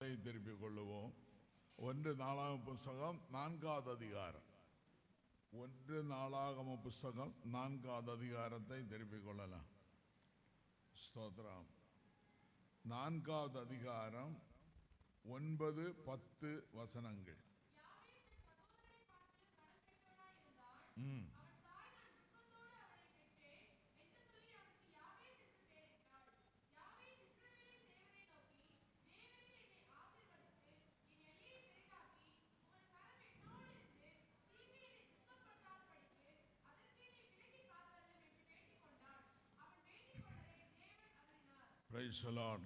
வேதங்களை திருப்பிக் கொள்ளுவோம். 1 நாளாகம புஸ்தகம் 4வது அதிகாரம். 1 நாளாகம புஸ்தகம் 4வது அதிகாரத்தை திருப்பிக் கொள்ளலாம். ஸ்தோத்திரம். 4வது அதிகாரம் 9, 10 வசனங்கள்.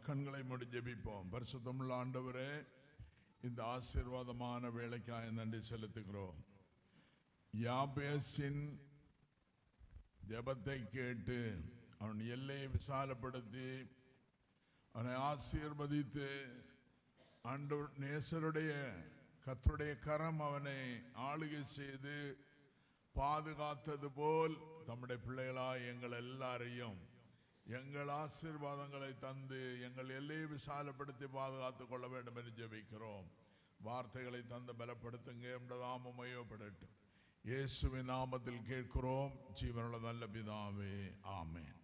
கண்களை மூடி ஜெபிப்போம். பரிசுத்தமுள்ள ஆண்டவரே, இந்த ஆசீர்வாதமான வேளைக்காக நன்றி செலுத்துகிறோம். யாபேசின் ஜெபத்தை கேட்டு அவன் எல்லையை விசாலப்படுத்தி அவனை ஆசீர்வதித்து ஆண்டவர் நேசருடைய கர்த்தருடைய கரம் அவனை ஆளுகை செய்து பாதுகாத்தது போல் தம்முடைய பிள்ளைகளாய் எங்கள் எல்லாரையும் எங்கள் ஆசீர்வாதங்களை தந்து எங்கள் எல்லையை விசாலப்படுத்தி பாதுகாத்துக் கொள்ள வேண்டும் என்று ஜெபிக்கிறோம். வார்த்தைகளை தந்து பலப்படுத்துங்க. நாமம் மகிமைப்படட்டும். இயேசுவின் நாமத்தில் கேட்கிறோம் ஜீவனுள்ள நல்ல பிதாவே, ஆமென்.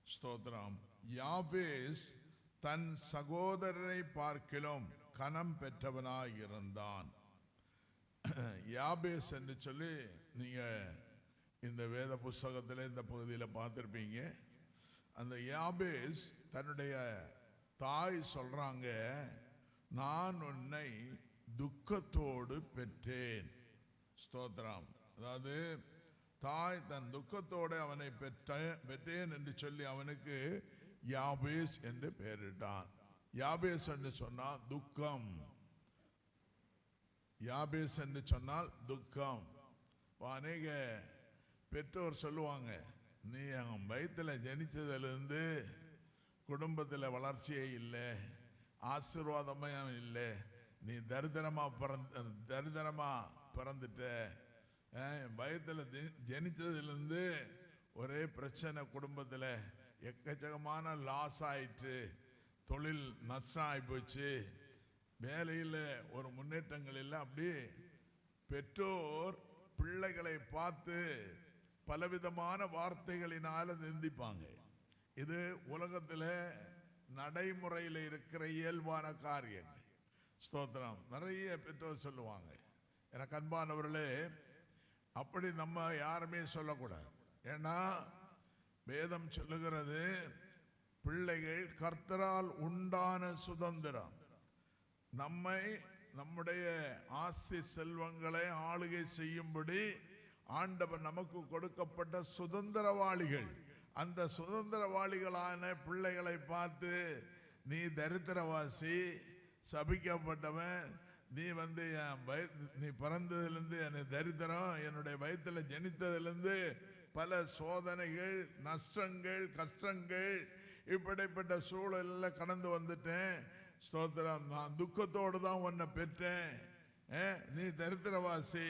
ஸ்தோத்திரம். யாபேஸ் தன் சகோதரரை பார்க்கிலும் கனம் பெற்றவனாய் இருந்தான். யாபேஸ் என்று சொல்லி நீங்க இந்த வேத புஸ்தகத்தில் இந்த பகுதியில் பார்த்திருப்பீங்க. அந்த யாபேஸ் தன்னுடைய தாய் சொல்றாங்க, நான் உன்னை துக்கத்தோடு பெற்றேன். ஸ்தோத்திரம். அதாவது தாய் தன் துக்கத்தோடு அவனை பெற்றேன் என்று சொல்லி அவனுக்கு யாபேஸ் என்று பெயரிட்டான். யாபேஸ் என்று சொன்னால் துக்கம். யாபேஸ் என்று சொன்னால் துக்கம். அநேக பெற்றோர் சொல்லுவாங்க, நீ என் வயிற்றில் ஜனிச்சதிலிருந்து குடும்பத்தில் வளர்ச்சியே இல்லை, ஆசீர்வாதமே இல்லை, நீ தரித்திரமா பிறந்துட்ட, வயிற்றில் ஜனிச்சதிலிருந்து ஒரே பிரச்சனை, குடும்பத்தில் எக்கச்சக்கமான லாஸ் ஆயிட்டு, தொழில் நஷ்டம் ஆகி போச்சு, வேலையில் ஒரு முன்னேற்றங்கள் இல்லை. அப்படி பெற்றோர் பிள்ளைகளை பார்த்து பலவிதமான வார்த்தைகளினால நிந்திப்பாங்க. இது உலகத்தில் நடைமுறையில் இருக்கிற இயல்பான காரியங்கள். ஸ்தோத்திரம். நிறைய பெற்றோர் சொல்லுவாங்க. எனக்கு அன்பானவர்களே, அப்படி நம்ம யாருமே சொல்லக்கூடாது. ஏன்னா வேதம் சொல்லுகிறது, பிள்ளைகள் கர்த்தரால் உண்டான சுதந்திரம். நம்மை நம்முடைய ஆசி செல்வங்களை ஆளுகை செய்யும்படி ஆண்டவர் நமக்கு கொடுக்கப்பட்ட சுதந்திரவாளிகள். அந்த சுதந்திரவாளிகளான பிள்ளைகளை பார்த்து, நீ தரித்திரவாசி, சபிக்கப்பட்டவன், நீ நீ பிறந்ததிலிருந்து என்னை தரித்திரம், என்னுடைய வயிற்றில் ஜனித்ததிலிருந்து பல சோதனைகள், நஷ்டங்கள், கஷ்டங்கள், இப்படிப்பட்ட சூழலில் கடந்து வந்துட்டேன். ஸ்தோத்திரம். நான் துக்கத்தோடு தான் உன்னை பெற்றேன், நீ தரித்திரவாசி,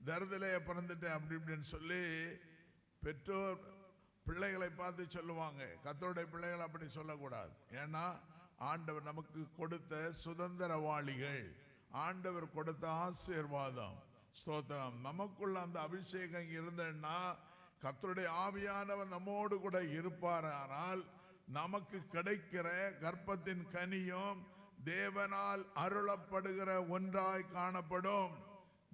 தரித்திரைய பிறந்துட்டேன் அப்படி இப்படின்னு சொல்லி பெற்றோர் பிள்ளைகளை பார்த்து சொல்லுவாங்க. கர்த்தருடைய பிள்ளைகள் அப்படி சொல்லக்கூடாது. ஏன்னா ஆண்டவர் நமக்கு கொடுத்த சுதந்திரவாளிகள், ஆண்டவர் கொடுத்த ஆசீர்வாதம். ஸ்தோத்திரம். நமக்குள்ள அந்த அபிஷேகம் இருந்தேன்னா, கர்த்தருடைய ஆவியானவர் நம்மோடு கூட இருப்பாரானால், நமக்கு கிடைக்கிற கர்ப்பத்தின் கனியும் தேவனால் அருளப்படுகிற ஒன்றாய் காணப்படும்.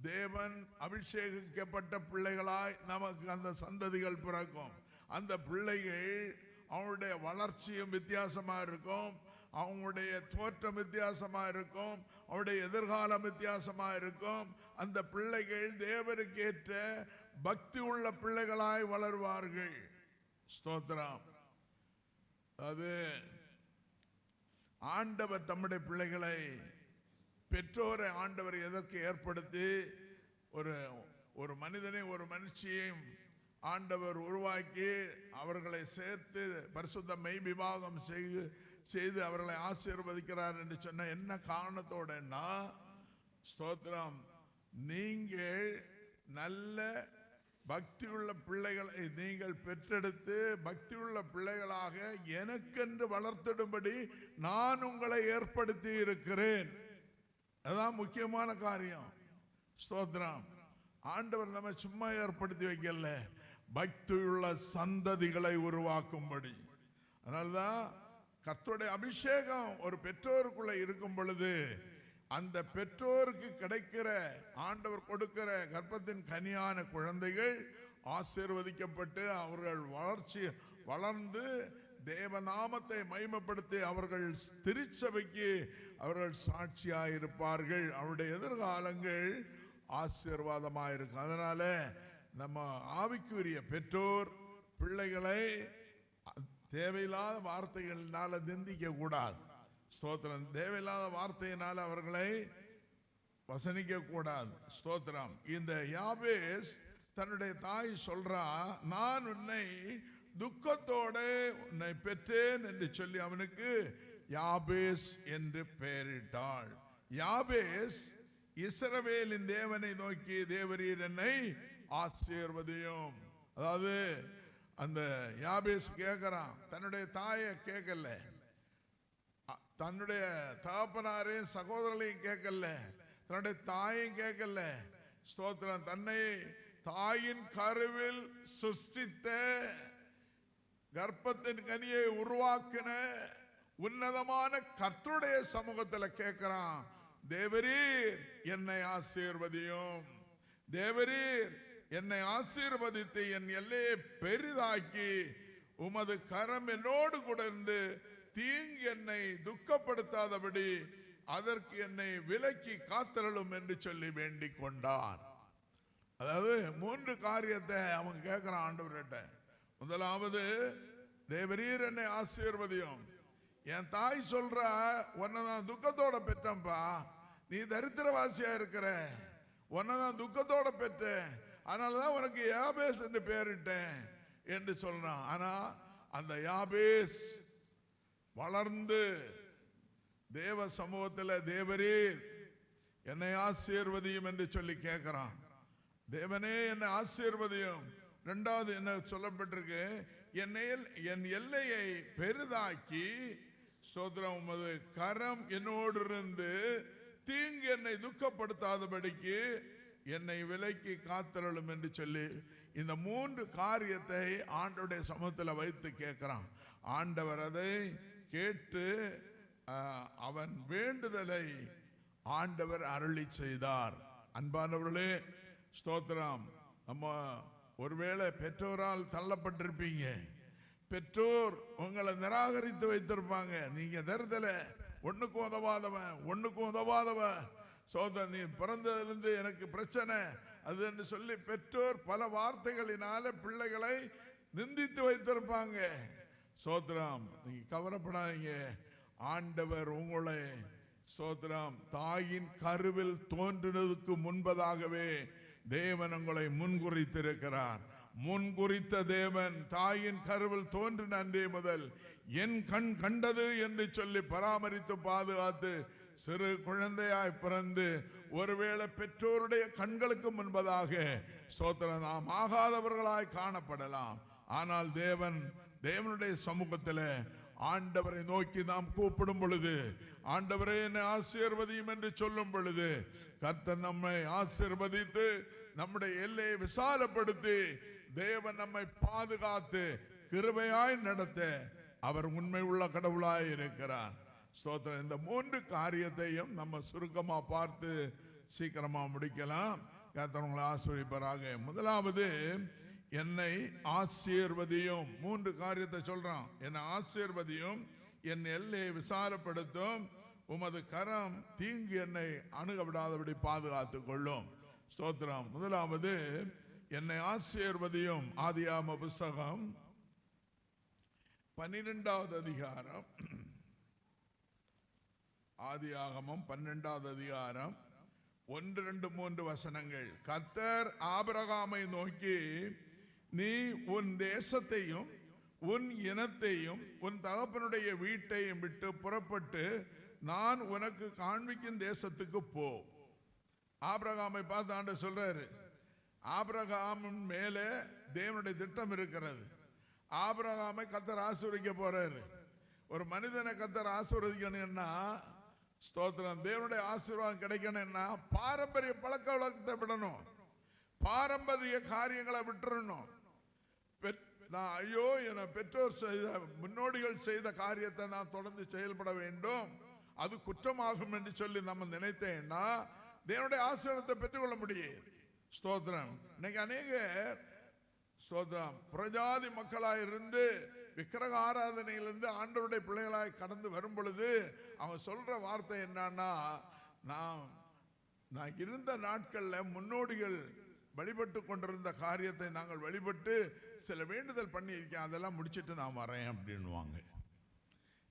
தேவன் அபிஷேகிக்கப்பட்ட பிள்ளைகளாய் நமக்கு அந்த சந்ததிகள் பிறக்கும். அந்த பிள்ளைகள் அவனுடைய வளர்ச்சியும் வித்தியாசமா இருக்கும், அவங்களுடைய தோற்றம் வித்தியாசமா இருக்கும், அவருடைய எதிர்காலம் வித்தியாசமா இருக்கும். அந்த பிள்ளைகள் தேவனுக்கு ஏற்ற பக்தி உள்ள பிள்ளைகளாய் வளர்வார்கள். ஸ்தோத்திரம். அது ஆண்டவர் தம்முடைய பிள்ளைகளை, பெற்றோரை ஆண்டவர் எதற்கு ஏற்படுத்தி, ஒரு மனிதனை ஒரு மனுஷியையும் ஆண்டவர் உருவாக்கி அவர்களை சேர்த்து பரிசுத்த மெய் விவாகம் செய்து அவர்களை ஆசீர்வதிக்கிறார் என்று சொன்ன என்ன காரணத்தோடனா, ஸ்தோத்திரம், நீங்கள் நல்ல பக்தியுள்ள பிள்ளைகளை நீங்கள் பெற்றெடுத்து பக்தியுள்ள பிள்ளைகளாக எனக்கென்று வளர்த்திடும்படி நான் உங்களை ஏற்படுத்தி இருக்கிறேன். அதான் முக்கியமான காரியம். ஸ்தோத்திரம். ஆண்டவர் நம்ம சும்மா ஏற்படுத்தி வைக்கல, பக்தியுள்ள சந்ததிகளை உருவாக்கும்படி. அதனால்தான் கர்த்தருடைய அபிஷேகம் ஒரு பெற்றோருக்குள்ள இருக்கும் பொழுது அந்த பெற்றோருக்கு கிடைக்கிற ஆண்டவர் கொடுக்கிற கர்ப்பத்தின் கனியான குழந்தைகள் ஆசீர்வதிக்கப்பட்டு அவர்கள் வளர்ந்து தேவநாமத்தை மகிமைப்படுத்தி அவர்கள் திருச்சபைக்கு அவர்கள் சாட்சியாயிருப்பார்கள். அவருடைய எதிர்காலங்கள் ஆசீர்வாதமாயிருக்கும். அதனால நம்ம ஆவிக்குரிய பெற்றோர் பிள்ளைகளை தேவையில்லாத வார்த்தைகளினால நிந்திக்க கூடாது. ஸ்தோத்திரம். தேவையில்லாத வார்த்தையினால் அவர்களை வசனிக்க கூடாது. ஸ்தோத்திரம். இந்த யாபேஸ் தன்னுடைய தாய் சொல்றா, நான் உன்னை துக்கத்தோட உன்னை பெற்றேன் என்று சொல்லி அவனுக்கு யாபேஸ் என்று பெயரிட்டாள். யாபேஸ் இஸ்ரவேலின் தேவனை நோக்கி, தேவரீர் என்னை ஆசீர்வதியும். அதாவது அந்த யாபேஸ் கேட்கிறான், தன்னுடைய தாயை கேட்கல, தன்னுடைய தகப்பனாரையும் சகோதரர்களையும் கேட்கல, தன்னுடைய தாயையும் கேட்கல. ஸ்தோத்திரம். தன்னை தாயின் கருவில் சிருஷ்டித்த கர்ப்பத்தின் கனியை உருவாக்கின உன்னதமான கர்த்தருடைய சமூகத்தில் கேட்கிறான், தேவரீர் என்னை ஆசீர்வதியும், தேவரீர் என்னை ஆசீர்வதித்து என் எல்லையை பெரிதாக்கி உமது கரம் என்னோடு கூட இருந்து தீங்கு என்னை துக்கப்படுத்தாதபடி அதற்கு என்னை விலக்கி காத்தருளும் என்று சொல்லி வேண்டிக் கொண்டான். அதாவது 3 காரியத்தை அவன் கேட்கிறான் ஆண்டவர்கிட்ட. முதலாவது, தேவரீர் என்னை ஆசீர்வதியும். என் தாய் சொல்ற, உன்னை நான் துக்கத்தோட பெற்றேன்பா, நீ தரித்திரவாசியா இருக்கிற, உன்னை நான் துக்கத்தோட பெற்றேன், அதனாலதான் உனக்கு யாபேஸ் என்று பெயரிட்டேன் என்று சொல்றான். ஆனா அந்த யாபேஸ் வளர்ந்து தேவ சமூகத்தில் தேவரீர் என்னை ஆசீர்வதியும் என்று சொல்லி கேட்கிறான். தேவனே என்னை ஆசீர்வதியும். 2வது என்ன சொல்லப்பட்டிருக்கு, என் எல்லையை பெரிதாக்கி சோதரம் உமது கரம் என்னோடு இருந்து தீங்கு என்னை துக்கப்படுத்தாதபடிக்கு என்னை விலக்கி காத்தருளும் என்று சொல்லி இந்த 3 காரியத்தை ஆண்டவருடைய சமூகத்தில் வைத்து கேட்கிறான். ஆண்டவர் அதை கேட்டு அவன் வேண்டுதலை ஆண்டவர் அருளி செய்தார். அன்பானவர்களே, ஸ்தோத்திரம். நம்ம ஒருவேளை பெற்றோரால் தள்ளப்பட்டிருப்பீங்க, பெற்றோர் உங்களை நிராகரித்து வைத்திருப்பாங்க. நீங்க தருதல ஒண்ணுக்கும் உதவாதவன் சோதரன், நீ பிறந்ததிலிருந்து எனக்கு பிரச்சனை அது என்று சொல்லி பெற்றோர் பல வார்த்தைகளினால பிள்ளைகளை நிந்தித்து வைத்திருப்பாங்க. சோத்ரம், நீங்க கவலைப்படாதீங்க. ஆண்டவர் உங்களை சோத்ரம் தாயின் கருவில் தோன்றினதுக்கு முன்பதாகவே தேவன் உங்களை முன்குறித்திருக்கிறார். முன்குறித்த தேவன் தாயின் கருவில் தோன்றின அன்றே முதல் என் கண் கண்டது என்று சொல்லி பராமரித்து பாதுகாத்து சிறு குழந்தையாய் பிறந்து ஒருவேளை பெற்றோருடைய கண்களுக்கு முன்பதாக சோத்திரம் நாம் ஆகாதவர்களாய் காணப்படலாம். ஆனால் தேவனுடைய சமூகத்தில் ஆண்டவரை நோக்கி நாம் கூப்பிடும் பொழுது, ஆண்டவரே என்னை ஆசீர்வதியும் என்று சொல்லும் பொழுது, கர்த்தர் நம்மை ஆசீர்வதித்து நம்முடைய எல்லையை விசாலப்படுத்தி தேவன் நம்மை பாதுகாத்து கிருபையாய் நடத்த அவர் உண்மை உள்ள கடவுளாய் இருக்கிறார். ஸ்தோத்திரம். இந்த 3 காரியத்தையும் நம்ம சுருக்கமா பார்த்து சீக்கிரமா முடிக்கலாம். கர்த்தர் உங்களை ஆசீர்வதிப்பாராக. முதலாவது, என்னை ஆசீர்வதியும். 3 காரியத்தை சொல்றான். என்னை ஆசீர்வதியும், என் எல்லையை விசாலப்படுத்தும், உமது கரம் தீங்கு என்னை அணுக விடாதபடி பாதுகாத்துக் கொள்ளும். ஸ்தோத்திரம். முதலாவது, என்னை ஆசீர்வதியும். ஆதியாகம புஸ்தகம் 12வது அதிகாரம், ஆதியாகமம் 12வது அதிகாரம் 1, 2, 3 வசனங்கள். கர்த்தர் ஆபிரகாமை நோக்கி, நீ உன் தேசத்தையும் உன் இனத்தையும் உன் தகப்பனுடைய வீட்டையும் விட்டு புறப்பட்டு நான் உனக்கு காண்பிக்கும் தேசத்துக்கு போ. ஆபிரகாமை பார்த்து ஆண்டவர் சொல்றாரு, ஆபிரகாமின் மேலே தேவனுடைய திட்டம் இருக்கிறது. ஆபிரகாமை கர்த்தர் ஆசீர்வதிக்க போறாரு. ஒரு மனிதனை கர்த்தர் ஆசீர்வதிக்கணும்னா, ஸ்தோத்திரம், தேவனுடைய ஆசீர்வாதம் கிடைக்கணும்னா பாரம்பரிய பழக்க வழக்கத்தை விடணும், பாரம்பரிய காரியங்களை விட்டுறணும். நான் ஐயோ என பெற்றோர் செய்த முன்னோடிகள் செய்த காரியத்தை நான் தொடர்ந்து செயல்பட வேண்டும், அது குற்றமாகும் என்று சொல்லி நம்ம நினைத்தேன்னா தேவனுடைய ஆசீர்வாதத்தை பெற்றுக்கொள்ள முடியும். ஸ்தோத்திரம். இன்னைக்கு அநேக ஸ்தோத்திரம் புறஜாதி மக்களாய் இருந்து விக்கிரக ஆராதனையிலிருந்து ஆண்டவருடைய பிள்ளைகளாய் கடந்து வரும் பொழுது அவன் சொல்ற வார்த்தை என்னன்னா, நான் இருந்த நாட்கள்ல முன்னோடிகள் வழிபட்டு கொண்டிருந்த காரியத்தை நாங்கள் வழிபட்டு சில வேண்டுதல் பண்ணி இருக்கேன், அதெல்லாம் முடிச்சிட்டு நான் வரேன் அப்படின்வாங்க.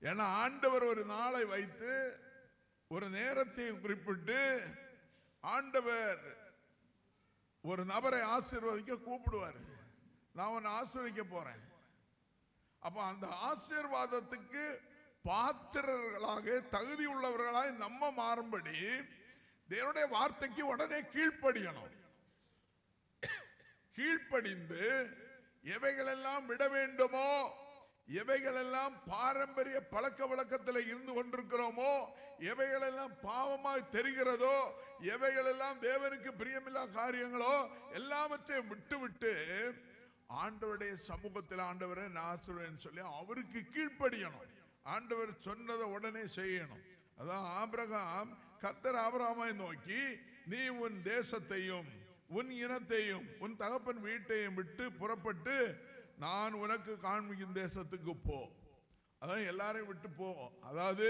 ஏன்னா ஆண்டவர் ஒரு நாளை வைத்து ஒரு நேரத்தை குறிப்பிட்டு ஆண்டவர் ஒரு நபரை ஆசீர்வதிக்க கூப்பிடுவார். நான் உன்னை ஆசீர்வதிக்க போறேன். அப்ப அந்த ஆசீர்வாதத்துக்கு பாத்திரர்களாக தகுதி உள்ளவர்களாய் நம்ம மாறும்படி தேவனுடைய வார்த்தைக்கு உடனே கீழ்ப்படியணும். கீழ்ப்படிந்து எவைகளெல்லாம் விட வேண்டுமோ, எவைகளெல்லாம் பாரம்பரிய பழக்க வழக்கத்தில் இருந்து கொண்டிருக்கிறோமோ, எவைகளெல்லாம் பாவமாய் தெரிகிறதோ, எவைகளெல்லாம் தேவனுக்கு பிரியமில்லா காரியங்களோ எல்லாவற்றையும் விட்டு ஆண்டவருடைய சமூகத்தில் ஆண்டவரை நான் சொல்லி அவருக்கு கீழ்ப்படியணும். ஆண்டவர் சொன்னதை உடனே செய்யணும். அதான் ஆபிரகாம் கர்த்தர் ஆபிரகாமை நோக்கி, நீ உன் தேசத்தையும் உன் இனத்தையும் உன் தகப்பன் வீட்டையும் விட்டு புறப்பட்டு நான் உனக்கு காண்பிக்கும் தேசத்துக்கு போ. அதான் எல்லாரையும் விட்டு போ. அதாவது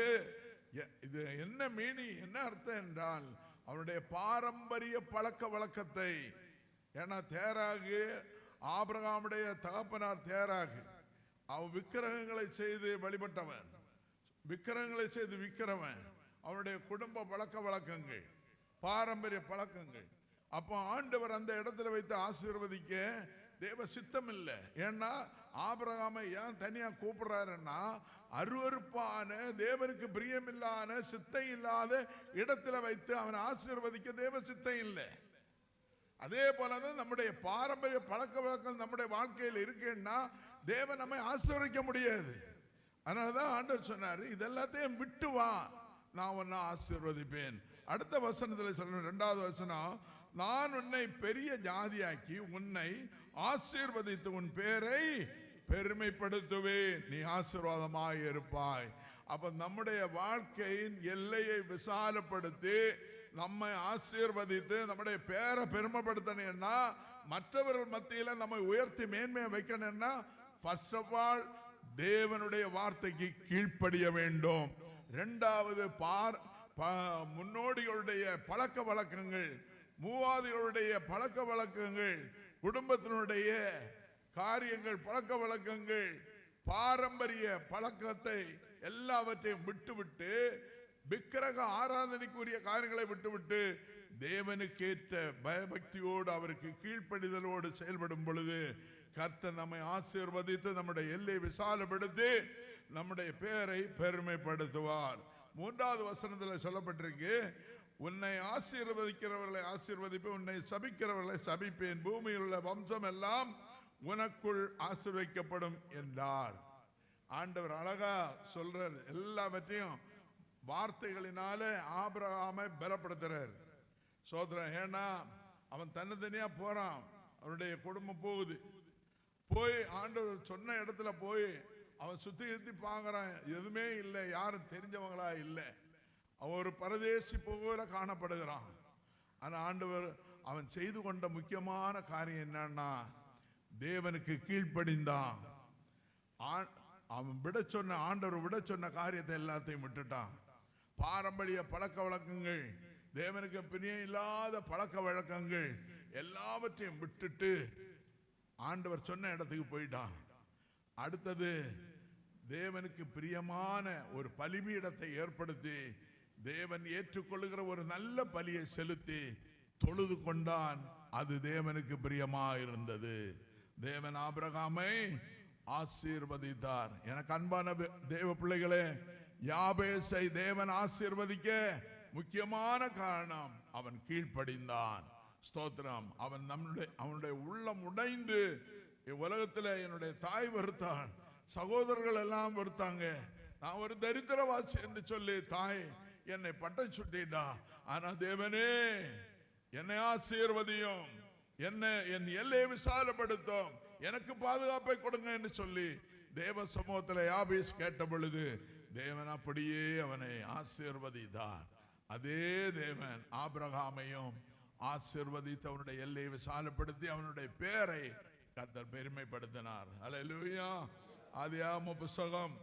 இது என்ன மீனி, என்ன அர்த்தம் என்றால் அவருடைய பாரம்பரிய பழக்க வழக்கத்தை. ஏன்னா தேராகு ஆபிரகாமுடைய தகப்பனார் தேராகு, அவன் விக்கிரகங்களை செய்து வழிபட்டவன், விக்கிரகங்களை செய்து விக்கிறவன். அவனுடைய குடும்ப பழக்க வழக்கங்கள், பாரம்பரிய பழக்கங்கள். அப்போ ஆண்டவர் அந்த இடத்துல வைத்து ஆசீர்வதிக்க தேவ சித்தம் இல்லை. ஏன்னா ஆபிரகாமை ஏன் தனியா கூப்பிடுறாருன்னா, அருவருப்பான தேவனுக்கு பிரியமில்லாத சித்தம் இல்லாத இடத்துல வைத்து அவனை ஆசீர்வதிக்க தேவ சித்தம் இல்லை. அதே போலதான் நம்முடைய பாரம்பரிய பழக்க வழக்கம் நம்முடைய வாழ்க்கையில் இருக்குன்னா தேவன் நம்மை ஆசீர்வதிக்க முடியாது. அதனாலதான் ஆண்டவர் சொன்னாரு, இதெல்லாத்தையும் விட்டு வா, நான் உன்னை ஆசீர்வதிப்பேன். அடுத்த வசனத்தில் சொல்றேன், 2வது வசனம், நான் உன்னை பெரிய ஜாதியாக்கி உன்னை ஆசீர்வதித்து உன் பேரை பெருமைப்படுத்துவேன், நீ ஆசீர்வாதமாய் இருப்பாய். அப்ப நம்முடைய வாழ்க்கையின் எல்லையை விசாலப்படுத்தி நம்மை ஆசீர்வதித்து நம்முடைய பேரை பெருமைப்படுத்தணும்னா, மற்றவர்கள் மத்தியில நம்மை உயர்த்தி மேன்மையை வைக்கணும்னா, ஃபர்ஸ்ட் ஆஃப் ஆல் தேவனுடைய வார்த்தைக்கு கீழ்ப்படிய வேண்டும். 2வது முன்னோடிகளுடைய பழக்க வழக்கங்கள், மூவாதிகளுடைய பழக்க வழக்கங்கள், குடும்பத்தினுடைய காரியங்கள், பழக்க வழக்கங்கள், பாரம்பரிய பழக்கத்தை எல்லாவற்றையும் விட்டுவிட்டு விக்கிரக ஆராதனைக்குரிய காரியங்களை விட்டுவிட்டு தேவனுக்கேற்ற பயபக்தியோடு அவருக்கு கீழ்ப்படிதலோடு செயல்படும் பொழுது கர்த்தர் நம்மை ஆசீர்வதித்து நம்முடைய எல்லை விசாலப்படுத்தி நம்முடைய பேரை பெருமைப்படுத்துவார். 3வது வசனத்தில் சொல்லப்பட்டிருக்கு, உன்னை ஆசீர்வதிக்கிறவர்களை ஆசீர்வதிப்பேன், உன்னை சபிக்கிறவர்களை சபிப்பேன், பூமியில் உள்ள வம்சம் எல்லாம் உனக்குள் ஆசீர்வதிக்கப்படும் என்றார். ஆண்டவர் அழகா சொல்றார், எல்லாவற்றையும் வார்த்தைகளினால ஆபிரகாமை பலப்படுத்துறார். சோதரன், ஏன்னா அவன் தனித்தனியா போறான், அவனுடைய குடும்பம் போகுது. போய் ஆண்டவர் சொன்ன இடத்துல போய் அவன் சுத்தி பார்க்கறான், எதுவுமே இல்லை, யாரும் தெரிஞ்சவங்களா இல்லை. அவன் ஒரு பரதேசி போல காணப்படுகிறான். ஆனா ஆண்டவர் அவன் செய்து கொண்ட முக்கியமான காரியம் என்னன்னா, தேவனுக்கு கீழ்ப்படிந்தான். அவன் விட சொன்ன, ஆண்டவர் விட சொன்ன காரியத்தை எல்லாத்தையும் விட்டுட்டான். பாரம்பரிய பழக்க வழக்கங்கள், தேவனுக்கு பிரியம் இல்லாத பழக்க வழக்கங்கள் எல்லாவற்றையும் விட்டுட்டு ஆண்டவர் சொன்ன இடத்துக்கு போயிட்டான். அடுத்தது தேவனுக்கு பிரியமான ஒரு பலிபீடத்தை ஏற்படுத்தி தேவன் ஏற்றுக்கொள்ளுகிற ஒரு நல்ல பலியை செலுத்தி தொழுது கொண்டான். அது தேவனுக்கு பிரியமா இருந்தது. தேவன் ஆபிரகாமை ஆசீர்வதித்தார். எனக்கு அன்பான தேவ பிள்ளைகளே, யாபேசை தேவன் ஆசீர்வதிக்க முக்கியமான காரணம் அவன் கீழ்ப்படிந்தான். ஸ்தோத்திரம். அவனுடைய உள்ளம் உடைந்து, உலகத்தில் என்னுடைய தாய் வெறுத்தான், சகோதரர்கள் எல்லாம் வெறுத்தாங்க, நான் ஒரு தரித்திரவாசி என்று சொல்லி தாய் என்னை பட்டம் சுட்டிட்டா. ஆனா தேவனே என்னை ஆசீர்வதியும், என் எல்லையை விசாலப்படுத்தும், எனக்கு பாதுகாப்பை கொடுங்க என்று சொல்லி தேவ சமூகத்தில் யாபேஸ் கேட்ட பொழுது தேவன் அப்படியே அவனை ஆசீர்வதித்தார். அதே தேவன் ஆபிரகாமையும் ஆசீர்வதித்து அவனுடைய எல்லையை விசாலப்படுத்தி அவனுடைய பேரை கர்த்தர் பெருமைப்படுத்தினார். அல்லேலூயா. ஆதியாகம புத்தகம்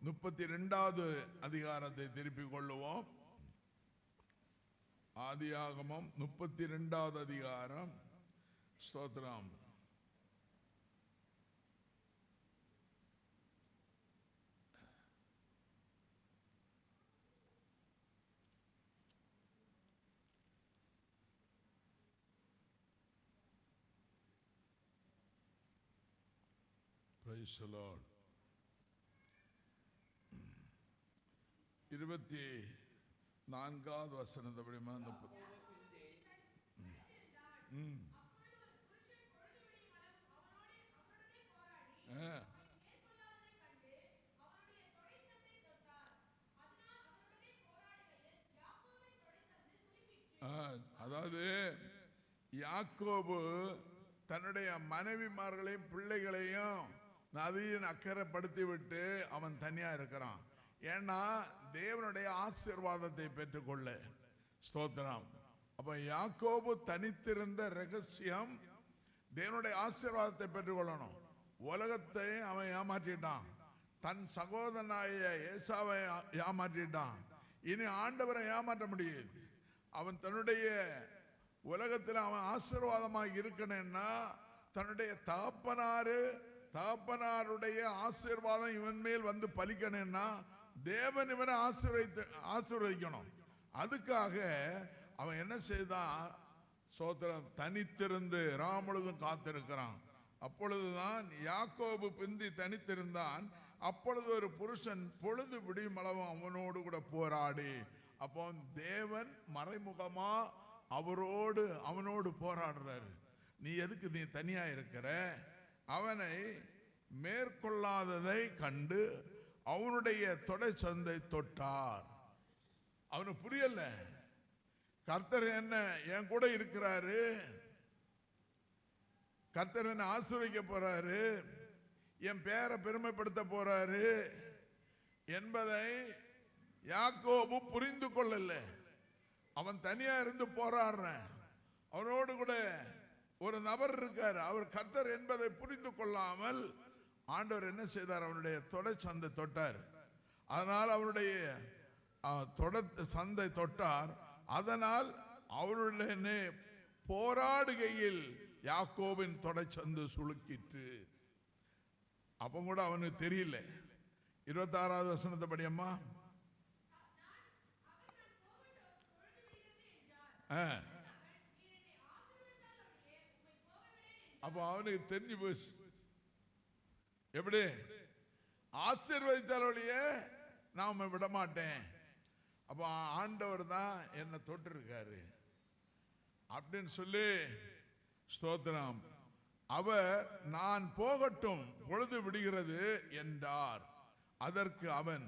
32வது அதிகாரத்தை திருப்பிக் கொள்ளுவோம். ஆதியாகமம் 32வது அதிகாரம். ஸ்தோத்திரம். Praise the Lord. 24வது வசனத்தை படிமா. அதாவது யாக்கோபு தன்னுடைய மனைவிமார்களையும் பிள்ளைகளையும் நதியின் அக்கறைப்படுத்தி விட்டு அவன் தனியா இருக்கிறான். ஏன்னா தேவனுடைய ஆசீர்வாதத்தை பெற்றுக்கொள்ள. ஸ்தோத்திரம். அப்ப யாக்கோபு தனித்திருந்த ரகசியம் தேவனுடைய ஆசீர்வாதத்தை பெற்றுக்கொள்ளணும். உலகத்தை அவன் ஏமாற்றிட்டான், தன் சகோதரனாய ஏசாவை ஏமாற்றிட்டான். இனி ஆண்டவரை ஏமாற்ற முடியாது. அவன் தன்னுடைய உலகத்தில் அவன் ஆசீர்வாதமாக இருக்கணும்னா தன்னுடைய தகப்பனாருடைய ஆசீர்வாதம் இவன் மேல் வந்து பலிக்கணும்னா தேவன் இவனை ஆசீர்வதிக்கணும். அதுக்காக அவன் என்ன செய்தான்? சோத்திரம். தனித்திருந்து ராமுழுதும் காத்திருக்கிறான். அப்பொழுதுதான் யாக்கோபு பிந்தி தனித்திருந்தான். அப்பொழுது ஒரு புருஷன் பொழுது விடியும் அளவு அவனோடு கூட போராடி. அப்போ தேவன் மறைமுகமா அவனோடு போராடுறாரு. நீ எதுக்கு நீ தனியா இருக்கிற? அவனை மேற்கொள்ளாததை கண்டு அவனுடைய தொடை சந்தை தொட்டார். அவனுக்கு புரியல, கர்த்தர் என்ன என் கூட இருக்கிறாரு, கர்த்தர் என்ன ஆசீர்வதிக்க போறாரு, என் பேரை பெருமைப்படுத்த போறாரு என்பதை யாக்கோபு புரிந்து கொள்ளல. அவன் தனியா இருந்து போராடுறான். அவனோடு கூட ஒரு நபர் இருக்கார். அவர் கர்த்தர் என்பதை புரிந்து கொள்ளாமல் ஆண்டவர் என்ன செய்தார்? அவனுடைய தொடை சந்தை தொட்டார். அதனால் அவனுடைய சந்தை தொட்டார். அதனால் அவருடைய போராடுகையில் யாக்கோபின் தொடை சந்து சுளுக்கிற்று. அப்ப கூட அவனுக்கு தெரியல. 26வது வசனத்தை படியம்மா. அப்ப அவனுக்கு தெரிஞ்சு போச்சு. எப்படி? ஆசீர்வதித்தாலே நாம விட மாட்டேன். அப்ப ஆண்டவர் தான் என்ன தொட்டு இருக்காரு அப்படின்னு சொல்லி ஸ்தோத்திரம். அவர் நான் போகட்டும் பொழுது விடுகிறது என்றார். அதற்கு அவன்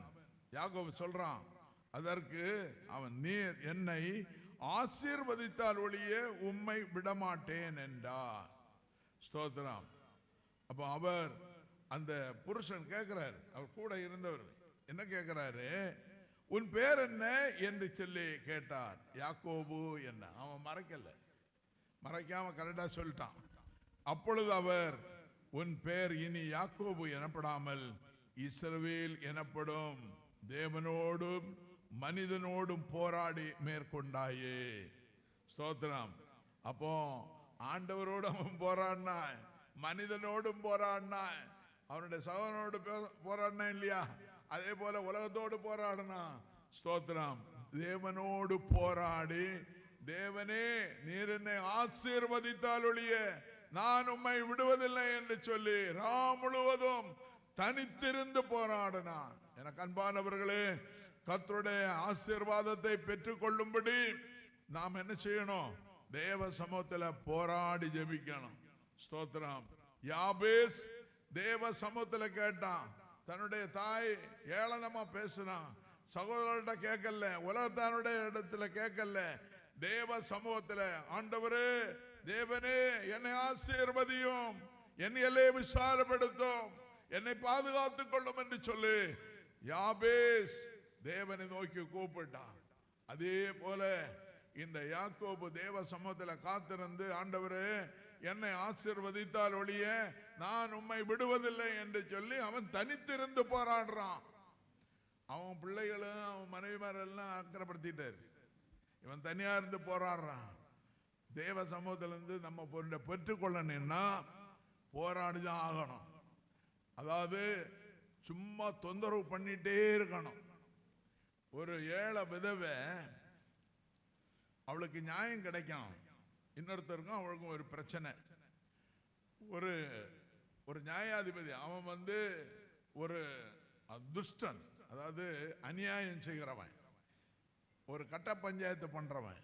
யாக்கோபு சொல்றான், அதற்கு அவன் நீர் என்னை ஆசீர்வதித்தால் ஒழிய உம்மை விடமாட்டேன் என்றார். ஸ்தோத்திரம். அப்ப அவர் அந்த புருஷன் கேட்கிறார், அவர் கூட இருந்தவர் என்ன கேட்கிறாரு? உன் பேர் என்ன என்று சொல்லி கேட்டார். யாக்கோபு என்ன. அவன் மறைக்காம கரெக்டா சொல்லிட்டான். அப்பொழுது அவர் உன் பேர் இனி யாக்கோபு எனப்படாமல் இஸ்ரவேல் எனப்படும், தேவனோடும் மனிதனோடும் போராடி மேற்கொண்டாயே. ஸ்தோத்திரம். அப்போ ஆண்டவரோடு அவன் போராடினான், மனிதனோடும் போராடினான், அவனுடைய சகோதரனோடு போராடினா இல்லையா? அதே போல உலகத்தோடு போராடினா. ஸ்தோத்திரம். தேவனோடு போராடி, தேவனே நீர் என்னை ஆசீர்வதித்தால் ஒழிய நான் உம்மை விடுவதில்லை என்று சொல்லி ராம் முழுவதும் தனித்திருந்து போராடினான். எனக்கு அன்பானவர்களே, கர்த்தருடைய ஆசீர்வாதத்தை பெற்றுக் கொள்ளும்படி நாம் என்ன செய்யணும்? தேவ சமூகத்துல போராடி ஜெபிக்கணும். ஸ்தோத்திரம். யாபேஸ் தேவ சமூகத்துல கேட்டான். தன்னுடைய தாய் ஏளனமா பேசினான். சகோதரர்கிட்ட கேட்கல, உலகத்தானுடைய இடத்துல கேட்கல, தேவ சமூகத்துல ஆண்டவரே தேவனே என்னை ஆசீர்வதியும், என்னையே விசாலப்படுத்தும், என்னை பாதுகாத்துக் கொள்ளும் என்று சொல்லி யாபேஸ் தேவனை நோக்கி கூப்பிட்டான். அதே போல இந்த யாக்கோபு தேவ சமூகத்துல காத்திருந்து ஆண்டவரே என்னை ஆசீர்வதித்தால் ஒழிய நான் உம்மை விடுவதில்லை என்று சொல்லி அவன் தனித்திருந்து போராடுறான். அவன் பிள்ளைகளும் அவன் மனைவிமாரெல்லாம் அக்கறைப்படுத்திட்டாரு. இவன் தனியா இருந்து போராடுறான். தேவ சமூகத்திலிருந்து நம்ம பெற்றுக்கொள்ளணும்னா போராடிதான் ஆகணும். அதாவது சும்மா தொந்தரவு பண்ணிட்டே இருக்கணும். ஒரு ஏழை விதவை, அவளுக்கு நியாயம் கிடைக்கும், இன்னொருத்தருக்கும் அவளுக்கும் ஒரு பிரச்சனை. ஒரு நியாயாதிபதி அவன் ஒரு துஷ்டன், அதாவது அநியாயம் செய்கிறவன், ஒரு கட்ட பஞ்சாயத்து பண்றவன்,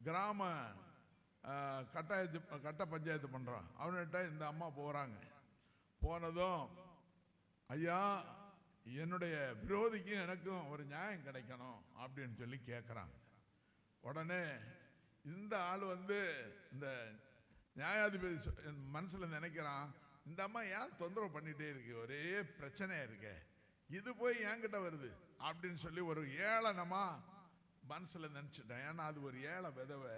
கிராம கட்ட பஞ்சாயத்து பண்றான். அவன்கிட்ட இந்த அம்மா போறாங்க. போனதும் ஐயா என்னுடைய விரோதிக்கும் எனக்கும் ஒரு நியாயம் கிடைக்கணும் அப்படின்னு சொல்லி கேட்குறாங்க. உடனே இந்த ஆள் இந்த நியாயாதிபதி மனசுல நினைக்கிறான், இந்த அம்மா ஏன் தொந்தரவு பண்ணிட்டே இருக்கு, ஒரே பிரச்சனையா இருக்க, இது போய் என்கிட்ட வருது அப்படின்னு சொல்லி ஒரு ஏளனமா மனசுல நினைச்சிட்டேன். ஏன்னா அது ஒரு ஏழை விதவை,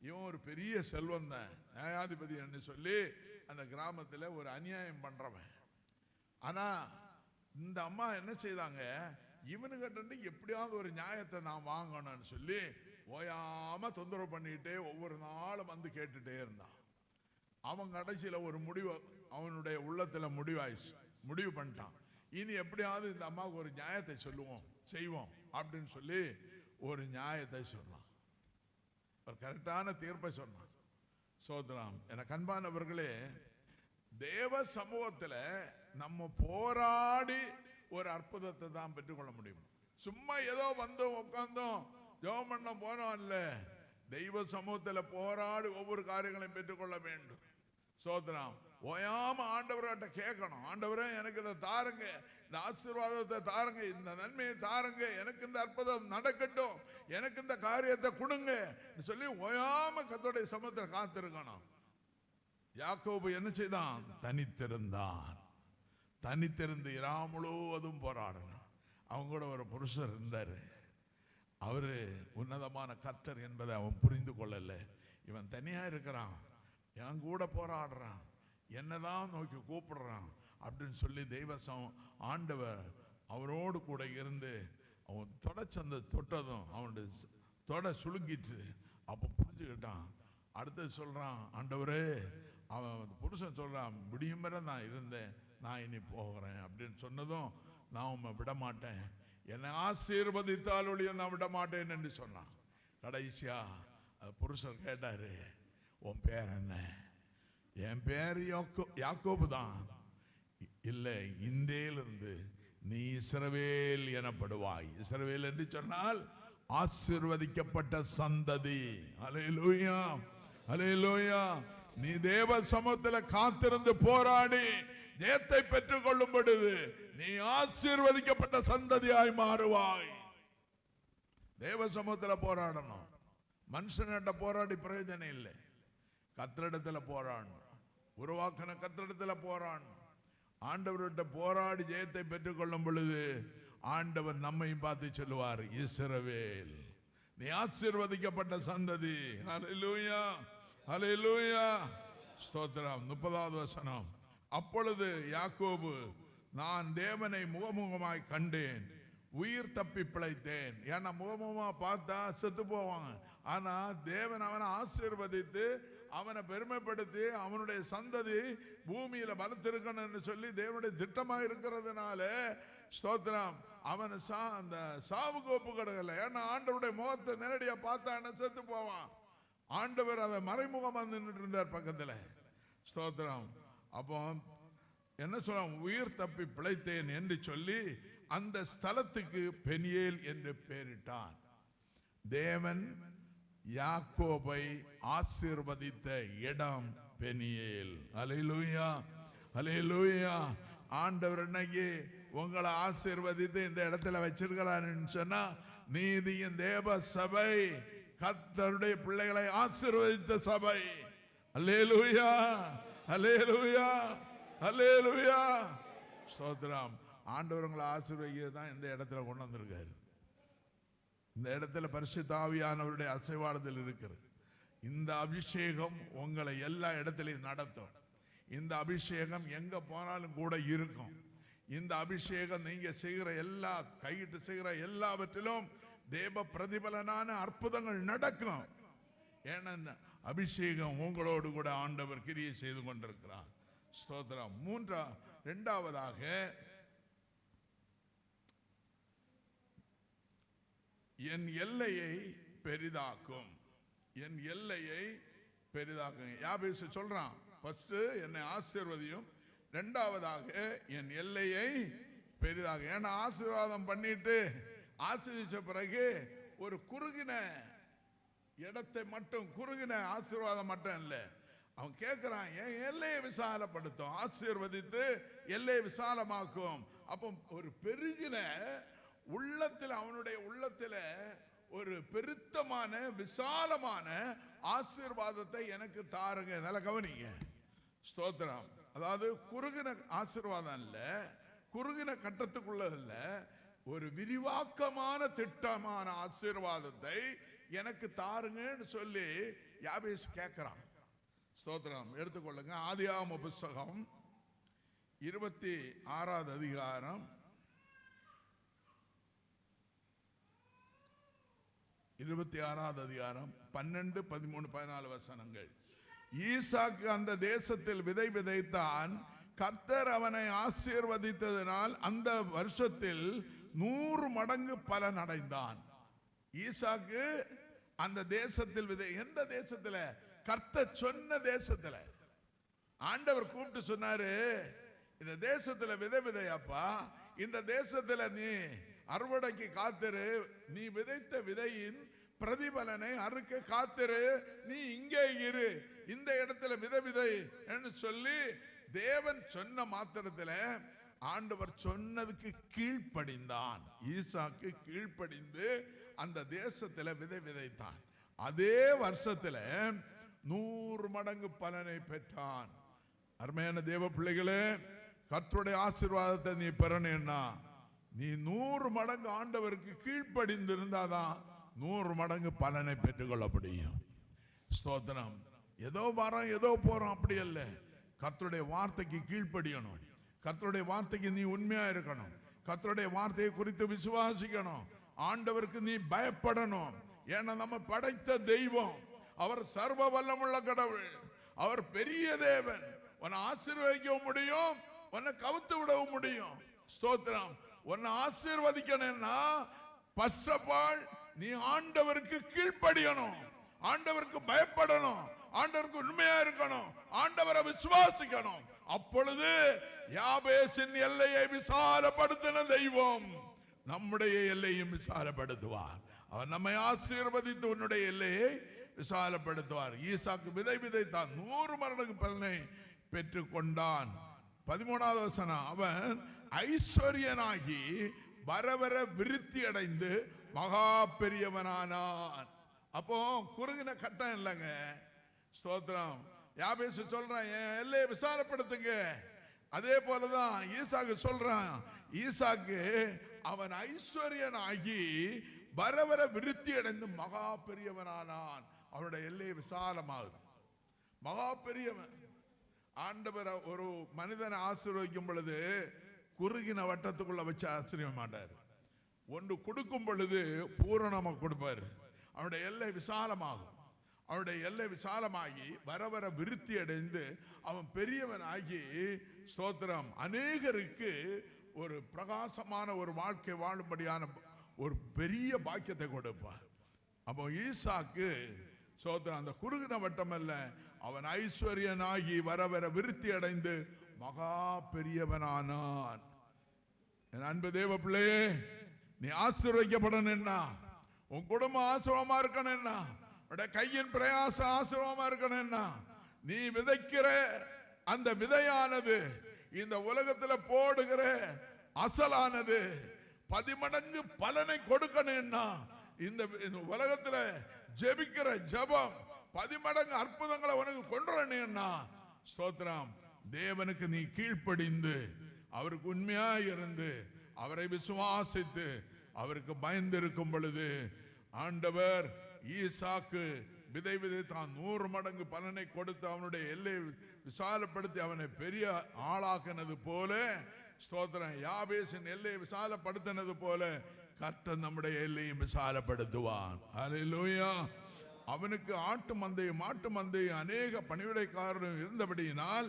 இவன் ஒரு பெரிய செல்வம் தான், நியாயாதிபதி என்று சொல்லி அந்த கிராமத்துல ஒரு அநியாயம் பண்றவன். ஆனா இந்த அம்மா என்ன செய்தாங்க, இவனுக்கிட்ட எப்படியாவது ஒரு நியாயத்தை நான் வாங்கணும்னு சொல்லி ஓயாம தொந்தரவு பண்ணிட்டே ஒவ்வொரு நாளும் கேட்டுட்டே இருந்தான். அவன் கடைசியில ஒரு முடிவு அவனுடைய உள்ளத்துல முடிவு பண்ணிட்டான். இனி எப்படியாவது இந்த அம்மாவுக்கு ஒரு நியாயத்தை செய்வோம் அப்படின்னு சொல்லி ஒரு நியாயத்தை சொன்னான். ஒரு கரெக்டான தீர்ப்பை சொன்னான். சோதரம் எனக்கு அன்பானவர்களே, தேவ சமூகத்துல நம்ம போராடி ஒரு அற்புதத்தை தான் பெற்றுக்கொள்ள முடியும். சும்மா ஏதோ வந்தோம் உட்கார்ந்தோம் ஜெபம் பண்ண போனோம் இல்ல, தெய்வ சமூகத்துல போராடி ஒவ்வொரு காரியங்களையும் பெற்றுக்கொள்ள வேண்டும். சோதரம் ஓயாம ஆண்டவர்கிட்ட கேட்கணும், ஆண்டவரே எனக்கு இதை தாருங்க, இந்த ஆசீர்வாதத்தை தாருங்க, இந்த நன்மையை தாருங்க, எனக்கு இந்த அற்புதம் நடக்கட்டும், எனக்கு இந்த காரியத்தை கொடுங்க சொல்லி ஓயாம கர்த்தருடைய சமூகத்துல காத்திருக்கணும். யாக்கோபு என்ன செய்தான், தனித்திருந்து இரா முழுவதும் போராடணும். அவங்க கூட ஒரு புருஷர் இருந்தாரு, அவரு உன்னதமான கர்த்தர் என்பதை அவன் புரிந்து கொள்ளல. இவன் தனியா இருக்கிறான், என் கூட போராடுறான், என்னதான் நோக்கி கூப்பிடுறான் அப்படின்னு சொல்லி ஆண்டவர் அவரோடு கூட இருந்து அவன் தொடச்சந்த தொட்டதும் அவனுடைய தொட சுளுங்கிட்டு. அப்போ புரிஞ்சுக்கிட்டான். அடுத்து சொல்றான், ஆண்டவரே, அவன் புருஷன் சொல்றான், விடியும் வரை நான் இருந்தேன், நான் இனி போகிறேன் அப்படின்னு சொன்னதும், நான் உண்மை விட மாட்டேன், என்னை ஆசீர்வதித்தால் ஒழிய நான் விட மாட்டேன் என்று சொன்னான். கடைசியா புருஷன் கேட்டாரு, உன் பேர் என்ன? என் பேர் யாக்கோபு தான். இல்லை, இன்றையிலிருந்து நீ இஸ்ரவேல் எனப்படுவாய். இஸ்ரவேல் என்று சொன்னால் ஆசீர்வதிக்கப்பட்ட சந்ததி. அல்லேலூயா, அல்லேலூயா. நீ தேவ சமூகத்தில் காத்திருந்து போராடி ஜெயத்தை பெற்றுக் கொள்ளும் பொழுது நீ ஆசீர்வதிக்கப்பட்ட சந்ததியாய் மாறுவாய். தேவ சமூகத்தில் போராடணும். மனுஷனிட்ட போராடி பிரயோஜனம் இல்லை. கர்த்தரிடத்துல போராடணும். உருவாக்கின கர்த்தரிடத்துல போராடணும். ஆண்டவர்கிட்ட போராடி ஜெயத்தை பெற்றுக் கொள்ளும் பொழுது ஆண்டவர் நம்மையும் பார்த்து சொல்லுவார், இஸ்ரவேல் நீ ஆசீர்வதிக்கப்பட்ட சந்ததி. ஹல்லேலூயா, ஹல்லேலூயா, ஸ்தோத்திரம். 30வது வசனம். அப்பொழுது யாக்கோபு, நான் தேவனை முகமுகமாய் கண்டேன், உயிர் தப்பி பிழைத்தேன். ஏன்னா முகமுகமா பார்த்தா செத்து போவாங்க. ஆனா தேவன் அவனை ஆசீர்வதித்து அவனை பெருமைப்படுத்தி அவனுடைய சந்ததி பூமியில பலத்திருக்கணும்னு சொல்லி தேவனுடைய திட்டமாக இருக்கிறதுனால ஸ்தோத்திரம், அவன் அந்த சாவுக்கு ஒப்பு கிடக்கல. ஏன்னா ஆண்டவருடைய முகத்தை நேரடியா பார்த்தா செத்து போவான். ஆண்டவர் அதை மறைமுகமா நின்றுட்டு இருந்தார் பக்கத்துல. ஸ்தோத்திரம். அப்போ என்ன சொல்ல, உயிர் தப்பி பிழைத்தேன் என்று சொல்லி அந்த ஸ்தலத்துக்கு பெனியேல் என்று பெயரிட்டான். தேவன் யாக்கோபை ஆசீர்வதித்த இடம் பெனியேல். அல்லேலூயா, அல்லேலூயா. ஆண்டவர் இன்னைக்கு உங்களை ஆசீர்வதித்து இந்த இடத்துல வச்சிருக்கிறான்னு சொன்னா, நீதியின் தேவ சபை கர்த்தருடைய பிள்ளைகளை ஆசீர்வதித்த சபை. அல்லேலூயா, அல்லேலூயா, அல்லேலூயா. ஸ்தோத்திரம். ஆண்டவர் உங்களை ஆசீர்வதிக்கிறது தான் இந்த இடத்துல கொண்டு வந்திருக்காரு. இந்த இடத்துல பரிசுத்த ஆவியானவருடைய அசைவாடுதல் இருக்கிறது. இந்த அபிஷேகம் உங்களை எல்லா இடத்திலையும் நடத்தும். இந்த அபிஷேகம் எங்க போனாலும் கூட இருக்கும். இந்த அபிஷேகம் நீங்க செய்கிற எல்லா கையிட்டு செய்கிற எல்லாவற்றிலும் தேவ பிரதிபலனான அற்புதங்கள் நடக்கும். ஏன்னா அபிஷேகம் உங்களோடு கூட ஆண்டவர் கிரியை செய்து கொண்டிருக்கிறார். ஸ்தோத்திரம். இரண்டாவதாக என் எல்லையை பெரிதாக்கும். என் எல்லையை பெரிதாக்கும். யாபேசு சொல்றான், ஃபர்ஸ்ட் என்னை ஆசீர்வதியும், இரண்டாவதாக என் எல்லையை பெரிதாகும். ஏன்னா ஆசீர்வாதம் பண்ணிட்டு ஆசீர்வதிச்ச பிறகு ஒரு குறுகின இடத்தை மட்டும், குறுகின ஆசீர்வாதம் மட்டும் இல்லை, அவன் கேட்கிறான் என் எல்லையை விசாலப்படுத்தும். ஆசீர்வதித்து எல்லையை விசாலமாக்கும். அப்போ ஒரு பெருகின உள்ளத்தில், அவனுடைய உள்ளத்தில் ஒரு பெருத்தமான விசாலமான ஆசீர்வாதத்தை எனக்கு தாருங்க. நல்ல கவனிங்க. ஸ்தோத்திரம். அதாவது குறுகின ஆசீர்வாதம் இல்ல, குறுகின கட்டத்துக்குள்ள இல்ல, ஒரு விரிவாக்கமான திட்டமான ஆசீர்வாதத்தை எனக்கு தாருங்கன்னு சொல்லி யாபேஸ் கேட்கிறான். ஸ்தோத்திரம். எடுத்துக்கொள்ளுங்க. ஆதியாகம புஸ்தகம் 26வது அதிகாரம் 26வது அதிகாரம் 12, 13, 14 வசனங்கள். ஈசாக்கு அந்த தேசத்தில் விதை விதைத்தான். கர்த்தர் அவனை ஆசீர்வதித்ததினால் அந்த வருஷத்தில் 100 மடங்கு பலன் அடைந்தான். ஈசாக்கு அந்த தேசத்தில் விதை, எந்த தேசத்துல? கர்த்தர் சொன்ன தேசத்துல. ஆண்டவர் கூப்பிட்டு சொன்னாரு, இந்த தேசத்துல விதை விதையாப்பா, இந்த தேசத்துல நீ அறுவடைக்கு காத்திரு, நீ விதைத்த விதையின் பிரதிபலனை அறுக்க காத்திரு, நீ இங்கே இரு, இந்த இடத்துல விதை விதை என்று சொல்லி தேவன் சொன்ன மாத்திரத்தில் ஆண்டவர் சொன்னதுக்கு கீழ்ப்படிந்தான். ஈசாக்கு கீழ்ப்படிந்து அந்த தேசத்துல விதை விதைத்தான். அதே வருஷத்துல 100 மடங்கு பலனை பெற்றான். அருமையான தேவ பிள்ளைகளே, கர்த்தருடைய ஆசீர்வாதத்தை நீ பெறணும்னா நீ 100 மடங்கு ஆண்டவருக்கு கீழ்ப்படிந்து இருந்தாதான் 100 மடங்கு பலனை பெற்றுக்கொள்ள முடியும். ஸ்தோத்திரம். ஏதோ வரோம் ஏதோ போறோம் அப்படி அல்ல. கர்த்தருடைய வார்த்தைக்கு கீழ்ப்படியணும். கர்த்தருடைய வார்த்தைக்கு நீ உண்மையா இருக்கணும். கர்த்தருடைய வார்த்தையை குறித்து விசுவாசிக்கணும். ஆண்டவருக்கு நீ பயப்படணும். ஏன்னா நம்ம படைத்த தெய்வம் அவர் சர்வ வல்லமுள்ள கடவுள். அவர் பெரிய தேவன். உன்னை ஆசீர்வதிக்க முடியும், உன்னை கவுத்து விடவும் முடியும். ஸ்தோத்திரம். உன்னை ஆசீர்வதிக்கணும்னா ஃபர்ஸ்ட் ஆஃப் ஆல் நீ ஆண்டவருக்கு கீழ்ப்படியணும், ஆண்டவருக்கு பயப்படணும், ஆண்டவருக்கு உண்மையா இருக்கணும், ஆண்டவரை விசுவாசிக்கணும். அப்பொழுது யாபேசின் எல்லையை விசாலப்படுத்தின தெய்வம் நம்முடைய எல்லையும் விசாலப்படுத்துவார். அவர் நம்மை ஆசீர்வதித்து உன்னுடைய எல்லையை விசாலப்படுத்துவார். ஈசாக்கு விதை விதைத்தான், 100 மடங்கு பலனை பெற்றுக் கொண்டான். 13வது வசனம். அவன் ஐஸ்வர்யனாகி வரவர விருத்தி அடைந்து மகா பெரியவனானான். அப்போ குறுகின கட்டம் இல்லைங்க. ஸ்தோத்திரம். யாபேசு சொல்றான் என் எல்லையை விசாலப்படுத்துங்க. அதே போலதான் ஈசாக்கு சொல்றான். ஈசாக்கு அவன் ஐஸ்வர்யனாகி வரவர விருத்தி அடைந்து மகா பெரியவனானான். அவனுடைய எல்லையை விசாலமாகுது. மகா பெரியவன். ஆண்டவர் ஒரு மனிதனை ஆசீர்வதிக்கும் பொழுது குறுகின வட்டத்துக்குள்ள வச்சு ஆச்சரிய மாட்டார். ஒன்று கொடுக்கும் பொழுது பூரணமாக கொடுப்பார். அவனுடைய எல்லை விசாலமாகும். அவனுடைய எல்லை விசாலமாகி வர வர விருத்தி அடைந்து அவன் பெரியவன் ஆகி ஸ்தோத்திரம் அநேகருக்கு ஒரு பிரகாசமான ஒரு வாழ்க்கை வாழும்படியான ஒரு பெரிய பாக்கியத்தை கொடுப்பார். அப்போ ஈசாக்கு ஸ்தோத்திரம் அந்த குறுகின வட்டம் அல்ல, அவன் ஐஸ்வர்யனாகி வர வர விருத்தி அடைந்து மகா பெரியவனானான். என் அன்பு தேவ பிள்ளையே, நீ ஆசீர்வதிக்கப்படணும்னா, உன் குடும்பம் ஆசீர்வாதமா இருக்கணும்னா, கையின் பிரயாசம் ஆசீர்வாதமா இருக்கணும்னா நீ விதைக்கிற அந்த விதையானது இந்த உலகத்துல போடுகிற அசலானது 10 மடங்கு பலனை கொடுக்கணும்னா இந்த உலகத்துல ஜெபிக்கிற ஜெபம் 10 மடங்கு அற்புதங்களை உனக்கு கொண்டுறணும்னா ஸ்தோத்திரம், தேவனுக்கு நீ கீழ்ப்படிந்து அவருக்கு உண்மையா இருந்து அவரை விசுவாசித்து அவருக்கு பயந்து இருக்கும் பொழுது ஆண்டவர் ஈசாக்கு விதை விதைத்தான் 100 மடங்கு பலனை கொடுத்து அவனுடைய எல்லை விசாலப்படுத்தி அவனை பெரிய ஆளாக்கினது போல ஸ்தோத்திரம், யாபேசின் எல்லையை விசாலப்படுத்தினது போல கர்த்தர் நம்முடைய எல்லையை விசாலப்படுத்துவான். அல்லேலூயா. அவனுக்கு ஆட்டு மந்தையும் மாட்டு மந்தையும் அநேக பணிவிடைக்காரரும் இருந்தபடியினால்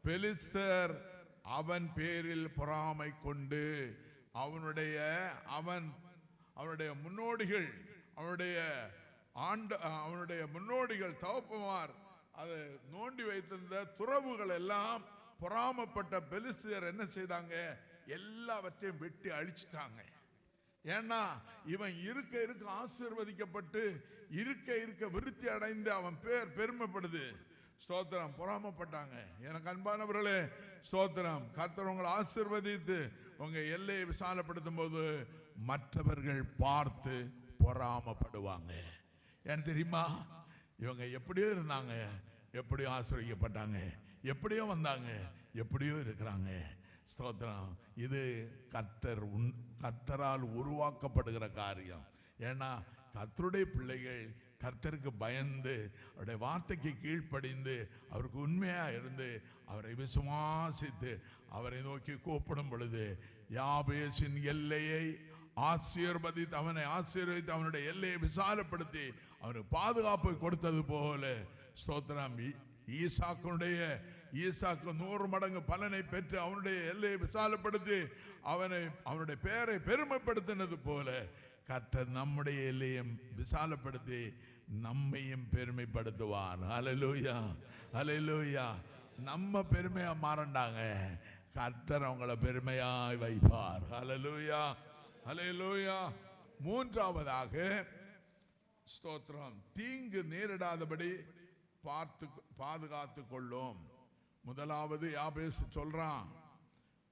பெலிஸ்தர் அவன் பேரில் பொறாமை கொண்டு அவனுடைய முன்னோடிகள் அவனுடைய முன்னோடிகள் தகப்பமார் அதை நோண்டி வைத்திருந்த துறவுகள் எல்லாம் பொறாமப்பட்ட பெலிஸ்தர் என்ன செய்தாங்க, எல்லாவற்றையும் வெட்டி அழிச்சிட்டாங்க. ஏன்னா இவன் இருக்க இருக்க ஆசீர்வதிக்கப்பட்டு இருக்க விருத்தி அடைந்து அவன் பேர் பெருமைப்படுது. ஸ்தோத்திரம், பொறாமப்பட்டாங்க. எனக்கு அன்பானவர்களே ஸ்தோத்திரம், கர்த்தர் உங்களை ஆசீர்வதித்து உங்க எல்லையை விசாலப்படுத்தும் போது மற்றவர்கள் பார்த்து பொறாமப்படுவாங்க. ஏன் தெரியுமா, இவங்க எப்படியோ இருந்தாங்க, எப்படியோ ஆசீர்வதிக்கப்பட்டாங்க, எப்படியோ வந்தாங்க, எப்படியோ இருக்கிறாங்க. ஸ்தோத்திரம், இது கர்த்தரால் உருவாக்கப்படுகிற காரியம். ஏன்னா கர்த்தருடைய பிள்ளைகள் கர்த்தருக்கு பயந்து அவருடைய வார்த்தைக்கு கீழ்ப்படிந்து அவருக்கு உண்மையா இருந்து அவரை விசுவாசித்து அவரை நோக்கி கூப்பிடும் பொழுது யாபேசின் எல்லையை ஆசீர்வதித்து அவனை ஆசீர்வதித்து அவனுடைய எல்லையை விசாலப்படுத்தி அவனுக்கு பாதுகாப்பை கொடுத்தது போல ஸ்தோத்திரம், ஈசாக்கு 100 மடங்கு பலனை பெற்று அவனுடைய எல்லையை விசாலப்படுத்தி அவனுடைய பெயரை பெருமைப்படுத்தினது போல கர்த்தர் நம்முடைய எல்லையும் விசாலப்படுத்தி நம்மையும் பெருமைப்படுத்துவார். ஹல்லேலூயா, ஹல்லேலூயா. நம்ம பெருமையா மாறண்டாங்க, கர்த்தர் அவங்கள பெருமையாய் வைப்பார். ஹல்லேலூயா, ஹல்லேலூயா. மூன்றாவதாக ஸ்தோத்திரம், தீங்கு நேரிடாதபடி பாதுகாத்து கொள்ளும். முதலாவது யாபேஸ் சொல்றான்,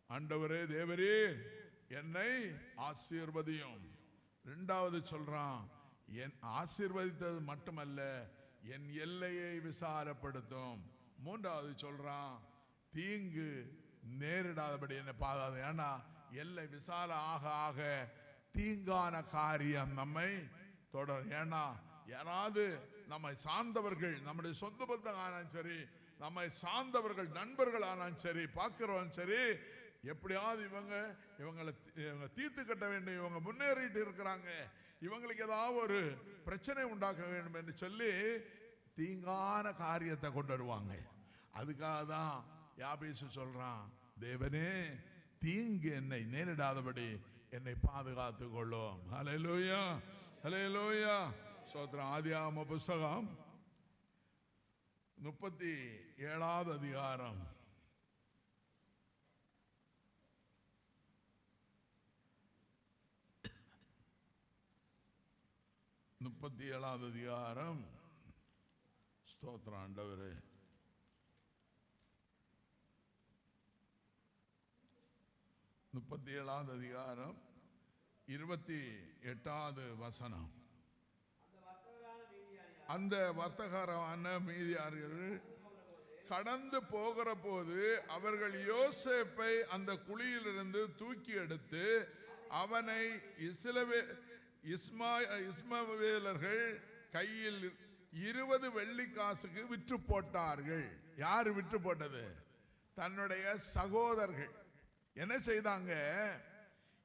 ஆண்டவரே தேவரே என்னை ஆசீர்வதியும். இரண்டாவது சொல்றான், என் ஆசீர்வதித்தது மட்டுமல்ல என் எல்லையை விசாலப்படுத்தும். மூன்றாவது சொல்றான், தீங்கு நேரிடாதபடி என்னை பாதுகாத்து. ஏன்னா எல்லை விசால ஆக ஆக தீங்கான காரியம் நம்மை தொடரும். ஏன்னா யாராவது நம்மை சார்ந்தவர்கள், நம்முடைய சொந்த பந்தம் ஆனாலும் சரி, நம்மை சார்ந்தவர்கள் நண்பர்கள் ஆனாலும் சரி, பார்க்கிறவன் சரி, எப்படியாவது இவங்களை தீர்த்து கட்ட வேண்டும், இவங்க முன்னேறிட்டு இருக்கிறாங்க, இவங்களுக்கு ஏதாவது ஒரு பிரச்சனை உண்டாக்க வேண்டும் என்று சொல்லி தீங்கான காரியத்தை கொண்டு வருவாங்க. அதுக்காக தான் யாபேசு சொல்றான், தேவனே தீங்கு என்னை நேரிடாதபடி என்னை பாதுகாத்து கொள்ளும். ஹல்லேலூயா, ஹல்லேலூயா. ஸ்தோத்திரம். ஆதியாகம புஸ்தகம் 37வது அதிகாரம் 37வது அதிகாரம். ஸ்தோத்திரம் ஆண்டவரே. 37வது அதிகாரம் 28வது வசனம். அந்த வர்த்தகரான மீதியார்கள் கடந்து போகிற போது அவர்கள் யோசேப்பை அந்த குழியிலிருந்து தூக்கி எடுத்து அவனை இஸ்மவேலர்கள் கையில் 20 வெள்ளிக்காசுக்கு விற்று போட்டார்கள். யாரு விற்று போட்டது? தன்னுடைய சகோதரர்கள். என்ன செய்தாங்க?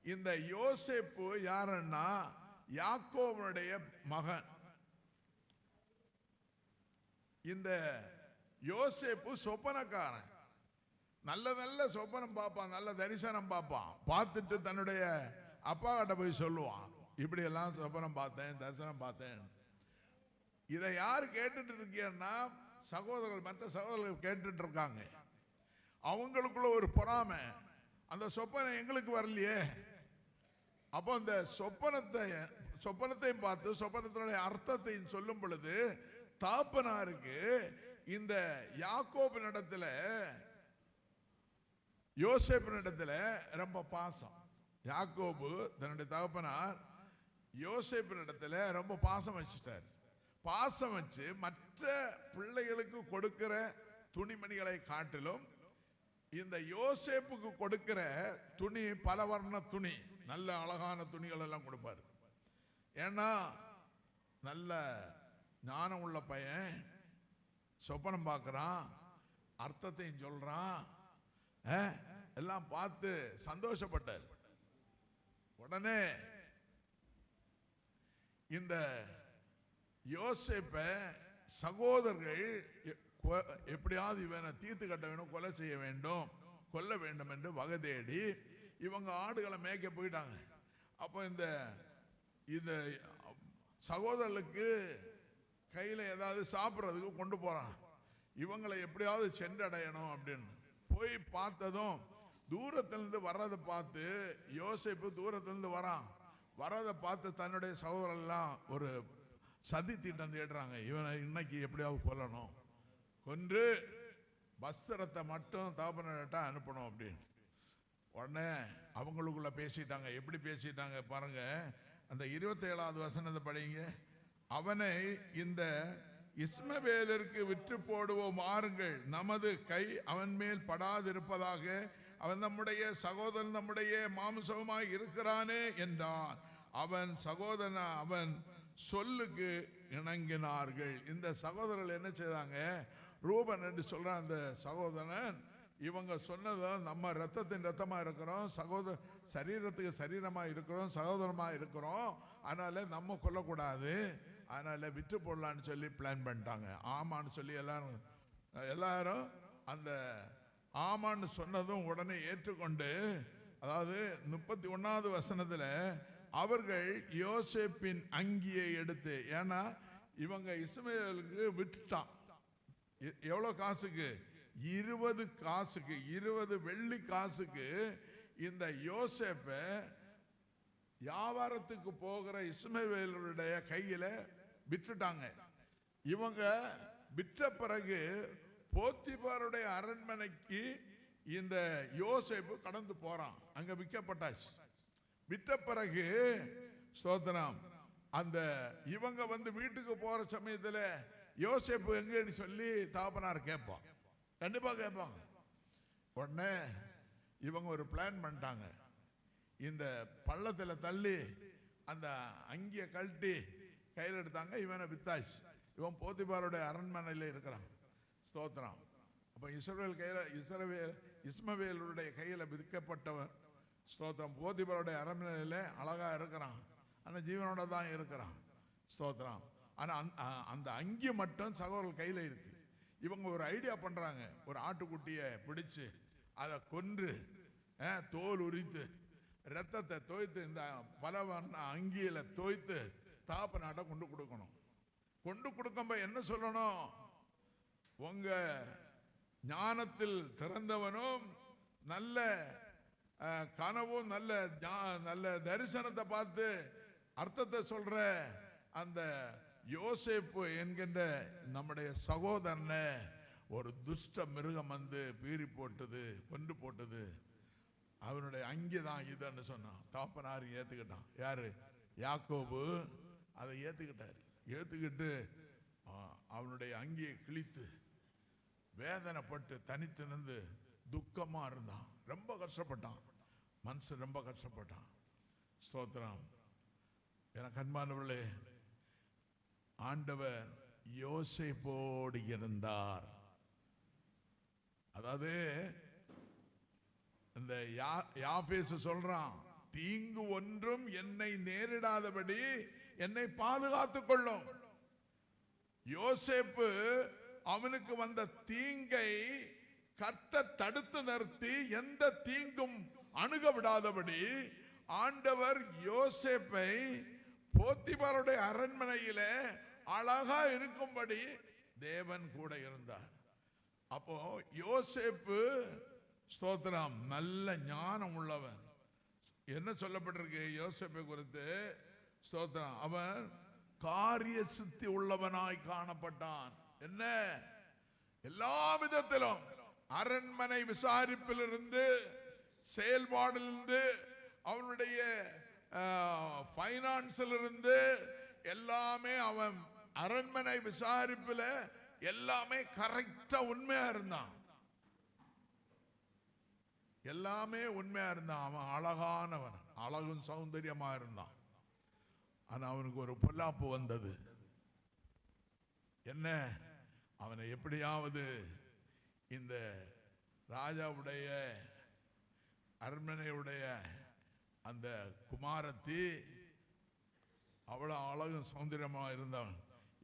இந்த யோசேப்பு யாருன்னா யாக்கோபுடைய மகன். இந்த யோசேப்பு சொப்பனக்காரன். நல்ல சொப்பனம் பார்ப்பான், நல்ல தரிசனம் பார்ப்பான். பார்த்துட்டு தன்னுடைய அப்பா கிட்ட போய் சொல்லுவான், இப்படி எல்லாம் சொப்பனம் பார்த்தேன், தரிசனம் பார்த்தேன். இதை யார் கேட்டுட்டு இருக்கீங்கன்னா சகோதரர்கள், மற்ற சகோதரர்கள் கேட்டுட்டு இருக்காங்க. அவங்களுக்குள்ள ஒரு பொறாமை, அந்த சொப்பனை எங்களுக்கு வரலையே. அப்போ இந்த சொப்பனத்தையும் பார்த்து சொப்பனத்தினுடைய அர்த்தத்தையும் சொல்லும் பொழுது தகப்பனாருக்கு இந்த யாக்கோபினிடத்துல யோசேப்பினிடத்துல ரொம்ப பாசம். யாக்கோபு தன்னுடைய தகப்பனார் யோசேப்பினிடத்துல ரொம்ப பாசம் வச்சுட்டார். பாசம் வச்சு மற்ற பிள்ளைகளுக்கு கொடுக்கிற துணிமணிகளை காட்டிலும் இந்த யோசேப்புக்கு கொடுக்கிற துணி பல வர்ண துணி, நல்ல அழகான துணிகள் எல்லாம் கொடுப்பாரு. ஏன்னா நல்ல ஞானம் உள்ள பையன், சொப்பனம் பார்க்கறான், அர்த்தத்தையும் சொல்றான், எல்லாம் பார்த்து சந்தோஷப்பட்டார். உடனே இந்த யோசேப்ப சகோதரர்கள் எப்படியாவது இவனை தீர்த்து கட்ட வேண்டும், கொலை செய்ய வேண்டும், கொல்ல வேண்டும் என்று வகை தேடி இவங்க ஆடுகளை மேய்க்க போயிட்டாங்க. அப்போ இந்த சகோதரர்களுக்கு கையில் ஏதாவது சாப்பிட்றதுக்கு கொண்டு போறான். இவங்களை எப்படியாவது சென்றடையணும் அப்படின்னு போய் பார்த்ததும் தூரத்திலிருந்து வர்றதை பார்த்து யோசேப்பு தூரத்திலிருந்து வரான். வரதை பார்த்து தன்னுடைய சகோதரெல்லாம் ஒரு சதி திட்டம் தேடுறாங்க. இவனை இன்னைக்கு எப்படியாவது கொல்லணும், கொன்று வஸ்திரத்தை மட்டும் தகப்பன்கிட்ட அனுப்பணும் அப்படின்னு. உடனே அவங்களுக்குள்ள பேசிட்டாங்க. எப்படி பேசிட்டாங்க பாருங்க, அந்த 27வது வசனத்தை படிங்க. அவனை இந்த இஸ்மவேலருக்கு விற்று போடுவோம், மாறுங்கள், நமது கை அவன் மேல் படாதிருப்பதாக, அவன் நம்முடைய சகோதரன், நம்முடைய மாம்சமாய் இருக்கிறானே என்றான். அவன் சகோதரன் அவன் சொல்லுக்கு இணங்கினார்கள். இந்த சகோதரர்கள் என்ன செய்தாங்க, ரூபன் என்று சொல்ற அந்த சகோதரன், இவங்க சொன்னதும் நம்ம ரத்தத்தின் ரத்தமா இருக்கிறோம், சகோதர சரீரத்துக்கு சரீரமா இருக்கிறோம், சகோதரமா இருக்கிறோம், அதனால நம்ம கொல்லக்கூடாது, அதனால விற்று போடலான்னு சொல்லி பிளான் பண்ணிட்டாங்க. ஆமான்னு சொல்லி எல்லாரும் அந்த ஆமான்னு சொன்னதும் உடனே ஏற்றுக்கொண்டு, அதாவது 31வது வசனத்துல அவர்கள் யோசேப்பின் அங்கியை எடுத்து, ஏன்னா இவங்க இஸ்மவேலுக்கு விட்டுட்டான். எவ்வளவு காசுக்கு? 20 காசுக்கு, 20 வெள்ளி காசுக்கு இந்த யோசேப்ப வியாபாரத்துக்கு போகிற இஸ்மவேலுடைய கையில விட்டுட்டாங்க. இவங்க விற்ற பிறகு போத்திபாருடைய அரண்மனைக்கு இந்த யோசேப்பு கடந்து போறான். அங்க விற்கப்பட்டாச்சு. விற்ற பிறகு ஸ்தோத்திரம், அந்த இவங்க வந்து வீட்டுக்கு போற சமயத்துல யோசேப்பு எங்கன்னு சொல்லி தகப்பனார் கேட்பான். கண்டிப்பா கேட்பாங்க. உடனே இவங்க ஒரு பிளான் பண்ணிட்டாங்க. இந்த பள்ளத்துல தள்ளி அந்த அங்கிய கழட்டி கையில் எடுத்தாங்க. இவனை வித்தாச்சு. இவன் போத்திபாருடைய அரண்மனையில் இருக்கிறான். ஸ்தோத்திரம். அப்ப இஸ்மவேலுடைய கையில விற்கப்பட்டவன் ஸ்தோத்திரம் போத்திபாருடைய அரண்மனையில் அழகா இருக்கிறான். அந்த ஜீவனோட தான் இருக்கிறான். ஸ்தோத்திரம். ஆனா அந்த அங்கி மட்டும் சகோதரர்கள் கையில இருக்கு. இவங்க ஒரு ஐடியா பண்றாங்க. ஒரு ஆட்டுக்குட்டியை பிடிச்சு அதை கொன்று தோல் உரித்து ரத்தத்தை தோய்த்து இந்த பலவண்ண அங்கியில தோய்த்து தகப்பனாட்ட கொண்டு கொடுக்கணும். கொண்டு கொடுக்கும்ப என்ன சொல்லணும், உங்க ஞானத்தில் திறந்தவனும் நல்ல கனவும் நல்ல தரிசனத்தை பார்த்து அர்த்தத்தை சொல்ற அந்த யோசேப்பு என்கின்ற நம்முடைய சகோதரனை ஒரு துஷ்ட மிருகம் வந்து பீறி போட்டது, கொண்டு போட்டது, அவனுடைய அங்கிதான் இதுன்னு சொன்னான். தகப்பனார் ஏத்துக்கிட்டான். யாரு? யாக்கோபு அதை ஏத்துக்கிட்டாரு. ஏத்துக்கிட்டு அவனுடைய அங்கியை கிழித்து வேதனைப்பட்டு தனித்து நின்று துக்கமா இருந்தான். ரொம்ப கஷ்டப்பட்டான். மனசு ரொம்ப கஷ்டப்பட்டான். ஸ்தோத்திரம். எனக்கு அன்பானவர்களே, ஆண்டவர் யோசேப்போடு இருந்தார். அதாவது இந்த யாபேஸ் சொல்றான், தீங்கு ஒன்றும் என்னை நேரிடாதபடி என்னை பாதுகாத்துக் கொள்ளும். யோசேப்பு அவனுக்கு வந்த தீங்கை கர்த்தர் தடுத்து நிறுத்தி எந்த தீங்கும் அணுக விடாதபடி ஆண்டவர் யோசேப்பை போத்திபாருடைய அரண்மனையில அழகா இருக்கும்படி தேவன் கூட இருந்தார். அப்போ யோசேப்பு ஸ்தோத்திரம் நல்ல ஞானம் உள்ளவன். என்ன சொல்லப்பட்டிருக்கு யோசேப்பை குறித்து? ஸ்தோத்திரம். அவன் காரிய சித்தி உள்ளவனாய் காணப்பட்டான். என்ன? எல்லா விதத்திலும் அரண்மனை விசாரிப்பிலிருந்து, செயல்பாடிலிருந்து, அவனுடைய பைனான்ஸிலிருந்து எல்லாமே, அவன் அரண்மனை விசாரிப்பில் எல்லாமே கரெக்டா உண்மையா இருந்தான். எல்லாமே உண்மையா இருந்தான். அவன் அழகானவன், அழகும் சௌந்தரியமா இருந்தான். ஆனா அவனுக்கு ஒரு பொல்லாப்பு வந்தது. என்ன? அவனை எப்படியாவது இந்த ராஜாவுடைய அரண்மனையுடைய அந்த குமாரத்தி அவ்வளவு அழகும் சௌந்தரியமா இருந்தவன்,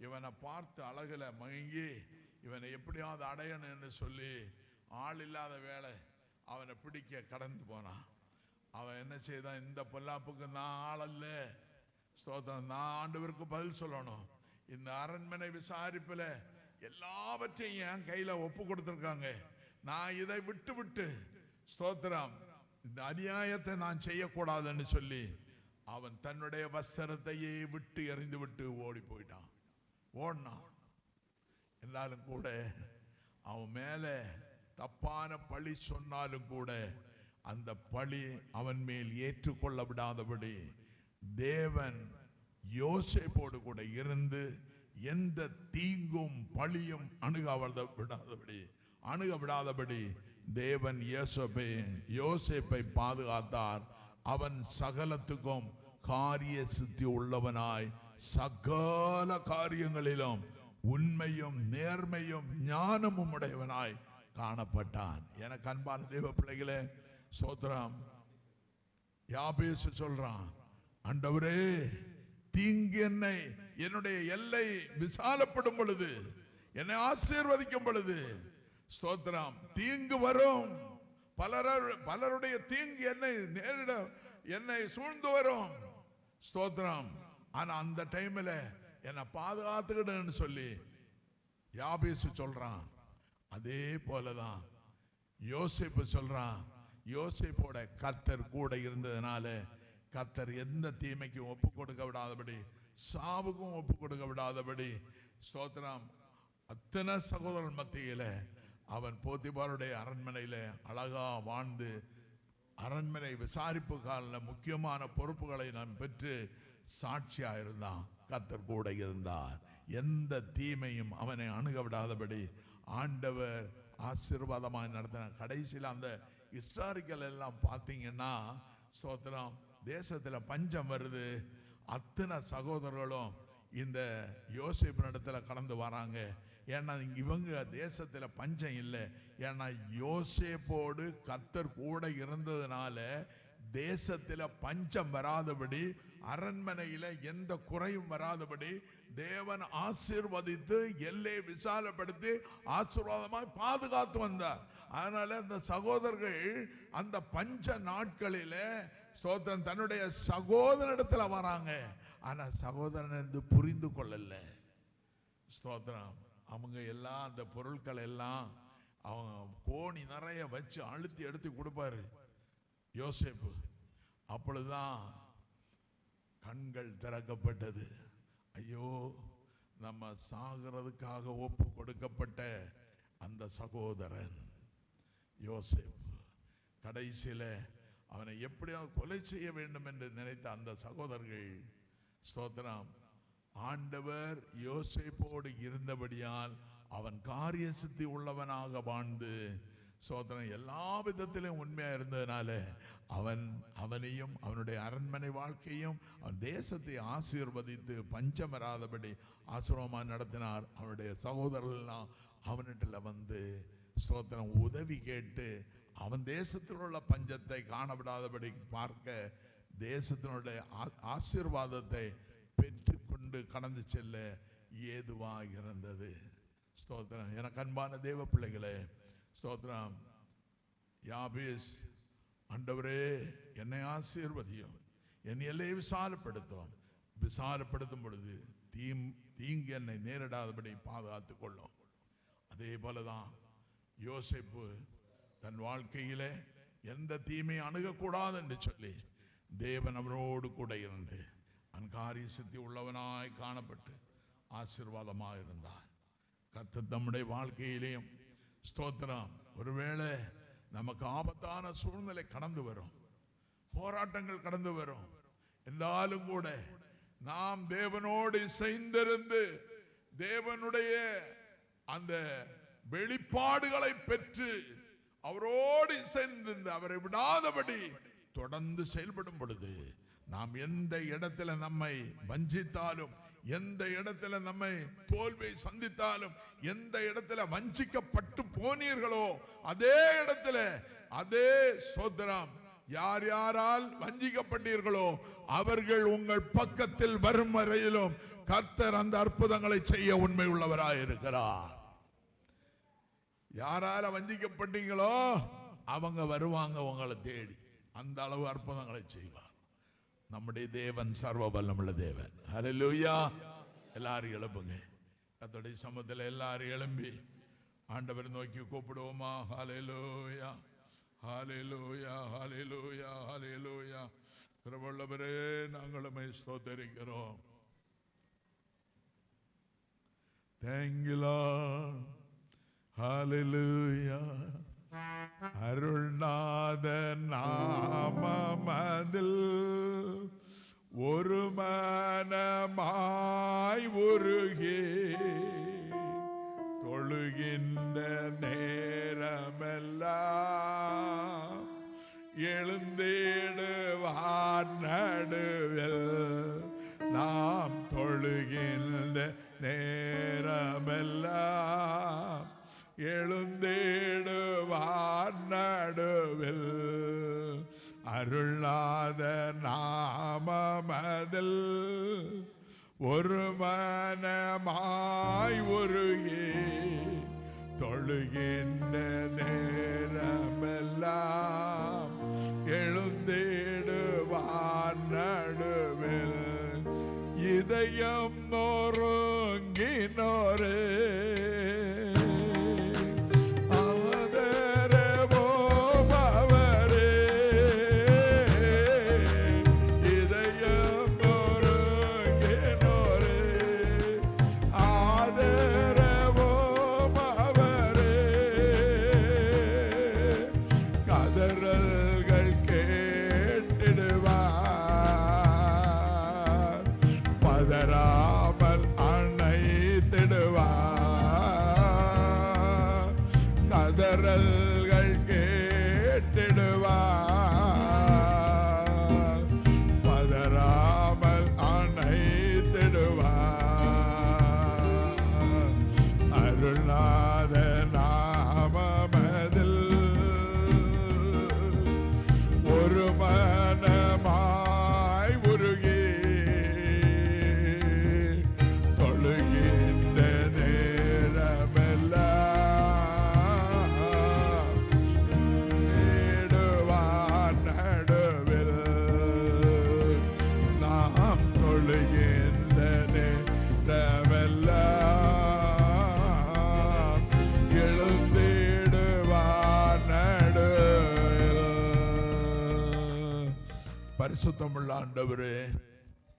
இவனை பார்த்து அழகுல மயங்கி இவனை எப்படியாவது அடையணும்னு சொல்லி ஆள் இல்லாத வேலை அவனை பிடிக்க கடந்து போனான். அவன் என்ன செய்தான்? இந்த பொல்லாப்புக்கு நான் ஆள் அல்ல. ஸ்தோத்திரம். நான் ஆண்டவருக்கு பதில் சொல்லணும். இந்த அரண்மனை விசாரிப்புல எல்லாவற்றையும் என் கையில ஒப்பு கொடுத்திருக்காங்க. நான் இதை விட்டு விட்டு ஸ்தோத்திரம் இந்த அநியாயத்தை நான் செய்யக்கூடாதுன்னு சொல்லி அவன் தன்னுடைய வஸ்திரத்தையே விட்டு எறிந்து விட்டு ஓடி போயிட்டான். ஓடினான். எல்லாரும் கூட அவன் மேல தப்பான பழி சொன்னாலும் கூட அந்த பழி அவன் மேல் ஏற்றுக்கொள்ள விடாதபடி தேவன் யோசேப்போடு கூட இருந்து எந்த தீங்கும் பழியும் அணுக விடாதபடி தேவன் யோசேப்பை பாதுகாத்தார். அவன் சகலத்துக்கும் காரிய சித்தி உள்ளவனாய் சகல காரியங்களிலும் உண்மையும் நேர்மையும் ஞானமும் உடையவனாய் காணப்பட்டான். எனக்கு அன்பான தேவ பிள்ளைகளே, ஸ்தோத்திரம். யாபேசு சொல்றான், ஆண்டவரே, தீங்கு என்னுடைய எல்லை விசாலப்படும் பொழுது, என்னை ஆசீர்வதிக்கும் பொழுது, ஸ்தோத்திரம், தீங்கு வரும். பலருடைய தீங்கு என்னை சூழ்ந்து வரும். ஸ்தோத்திரம். ஆனா அந்த டைம்ல என்னை பாதுகாத்துக்கிடுன்னு சொல்லி யாபேசு சொல்றான். அதே போலதான் யோசேப்பு சொல்றான். யோசேப்போட கர்த்தர் கூட இருந்ததுனால கர்த்தர் எந்த தீமைக்கும் ஒப்பு கொடுக்க விடாதபடி, சாவுக்கும் ஒப்பு கொடுக்க விடாதபடி, ஸ்தோத்திரம், அத்தனை சகோதரன் மத்தியில அவன் போத்திபாருடைய அரண்மனையில அழகா வாழ்ந்து அரண்மனை விசாரிப்பு காலில் முக்கியமான பொறுப்புகளை நான் பெற்று சாட்சியா இருந்தான். கர்த்தர் கூட இருந்தார். எந்த தீமையும் அவனை அணுக விடாதபடி ஆண்டவர் ஆசீர்வாதமாய் நடத்தின. கடைசியில் அந்த ஹிஸ்டாரிக்கல் எல்லாம் பார்த்தீங்கன்னா, ஸ்தோத்திரம், தேசத்துல பஞ்சம் வருது. அத்தனை சகோதரர்களும் இந்த யோசேப்பு இடத்துல கடந்து வராங்க. ஏன்னா இவங்க தேசத்துல பஞ்சம் இல்லை. ஏன்னா யோசேப்போடு கர்த்தர் கூட இருந்ததுனால தேசத்துல பஞ்சம் வராதபடி, அரண்மனையில எந்த குறையும் வராதபடி தேவன் ஆசீர்வதித்து எல்லை விசாலப்படுத்தி ஆசீர்வாதமாய் பாதுகாத்து வந்தார். அதனால அந்த சகோதரர்கள் அந்த பஞ்ச நாட்களில ஸ்தோத்திரம் தன்னுடைய சகோதரனிடத்துல வராங்க. ஆனா சகோதரன் என்று புரிந்து கொள்ளல. ஸ்தோத்திரம். அவங்க எல்லாம் அந்த பொருட்கள் எல்லாம் அவங்க கோணி நிறைய வச்சு அழுத்தி எடுத்து கொடுப்பாரு யோசேப்பு. அப்பொழுதுதான் கண்கள் திறக்கப்பட்டது. ஐயோ, நம்ம சாகிறதுக்காக ஒப்பு கொடுக்கப்பட்ட அந்த சகோதரன் யோசேப்பு, கடைசியில அவனை எப்படியாவது கொலை செய்ய வேண்டும் என்று நினைத்த அந்த சகோதரர்கள், ஸ்தோத்திரம், ஆண்டவர் யோசேப்போடு இருந்தபடியால் அவன் காரிய சித்தி உள்ளவனாக வாழ்ந்து, ஸ்தோத்திரம், எல்லா விதத்திலும் உண்மையா இருந்ததுனால அவனையும் அவனுடைய அரண்மனை வாழ்க்கையும் அவன் தேசத்தை ஆசீர்வதித்து பஞ்சம் வராதபடி ஆசீர்வாதமாக நடத்தினார். அவனுடைய சகோதரர்கள்லாம் அவனிடத்தில் வந்து ஸ்தோத்திரம் உதவி கேட்டு அவன் தேசத்தில் உள்ள பஞ்சத்தை காணப்படாதபடி பார்க்க தேசத்தினுடைய ஆசீர்வாதத்தை பெற்றுக்கொண்டு கடந்து செல்ல ஏதுவாக இருந்தது. ஸ்தோத்திரம். எனக்கு அன்பான தேவ பிள்ளைகளே, ஸ்தோத்திரம், யாபேஸ், ஆண்டவரே என்னை ஆசீர்வதியும், என் எல்லையை விசாலப்படுத்தும் பொழுது தீங்கு என்னை நேரிடாதபடி பாதுகாத்துக் கொள்ளும். அதே போலதான் யோசேப்பு தன் வாழ்க்கையில எந்த தீமையை அணுகக்கூடாது என்று சொல்லி தேவன் அவரோடு கூட இருந்து அவன் காரிய சித்தி உள்ளவனாய் காணப்பட்டு ஆசீர்வாதமாக இருந்தான். கர்த்தர் நம்முடைய வாழ்க்கையிலேயும் ஸ்தோத்திரம், ஒருவேளை நமக்கு ஆபத்தான சூழ்நிலை கடந்து வரும், போராட்டங்கள் கடந்து வரும் என்றாலும் கூட நாம் தேவனோடு இசைந்திருந்து தேவனுடைய அந்த வெளிப்பாடுகளை பெற்று அவரோடு இசைந்திருந்து அவரை விடாதபடி தொடர்ந்து செயல்படும் பொழுது நாம் எந்த இடத்துல நம்மை வஞ்சித்தாலும், எந்த இடத்துல நம்மை தோல்வியை சந்தித்தாலும், எந்த இடத்துல வஞ்சிக்கப்பட்டு போனீர்களோ அதே இடத்துல அதே சோதரம் யார் யாரால் வஞ்சிக்கப்பட்டீர்களோ அவர்கள் உங்கள் பக்கத்தில் வரும் வரையிலும் கர்த்தர் அந்த அற்புதங்களை செய்ய உண்மை உள்ளவராய் இருக்கிறார். யாரால வஞ்சிக்கப்பட்டீங்களோ அவங்க வருவாங்க உங்களை தேடி, அந்த அளவு அற்புதங்களை செய்வார். நம்முடைய தேவன் சர்வ வல்லமுள்ள தேவன். ஹல்லேலூயா. எல்லாரும் எழுப்புங்க, கர்த்தருடைய சமூகத்தில் எல்லாரும் எழும்பி ஆண்டவரை நோக்கி கூப்பிடுவோமா? ஹல்லேலூயா, ஹல்லேலூயா, ஹல்லேலூயா, ஹல்லேலூயா. கிருபையுள்ளவரே, நாங்கள் உம்மை ஸ்தோத்திரிக்கிறோம். Thank you Lord. Hallelujah. அருள்நாத நாமமதில் ஒரு மனமாய் உருகி தொழுகின்ற நேரமெல்லாம் எழுந்திடுவார் நடுவில். நாம் தொழுகின்ற நேரமெல்லாம் எழுந்திடுவார் நடுவில். அருளாத நாமமதில் ஒரு மனமாய் உருகி தொழுகின்ற நேரமெல்லாம் எழுந்திடுவார் நடுவில். இதயம் நொறுங்கினோரே பரிசுத்தமுள்ள ஆண்டவரே,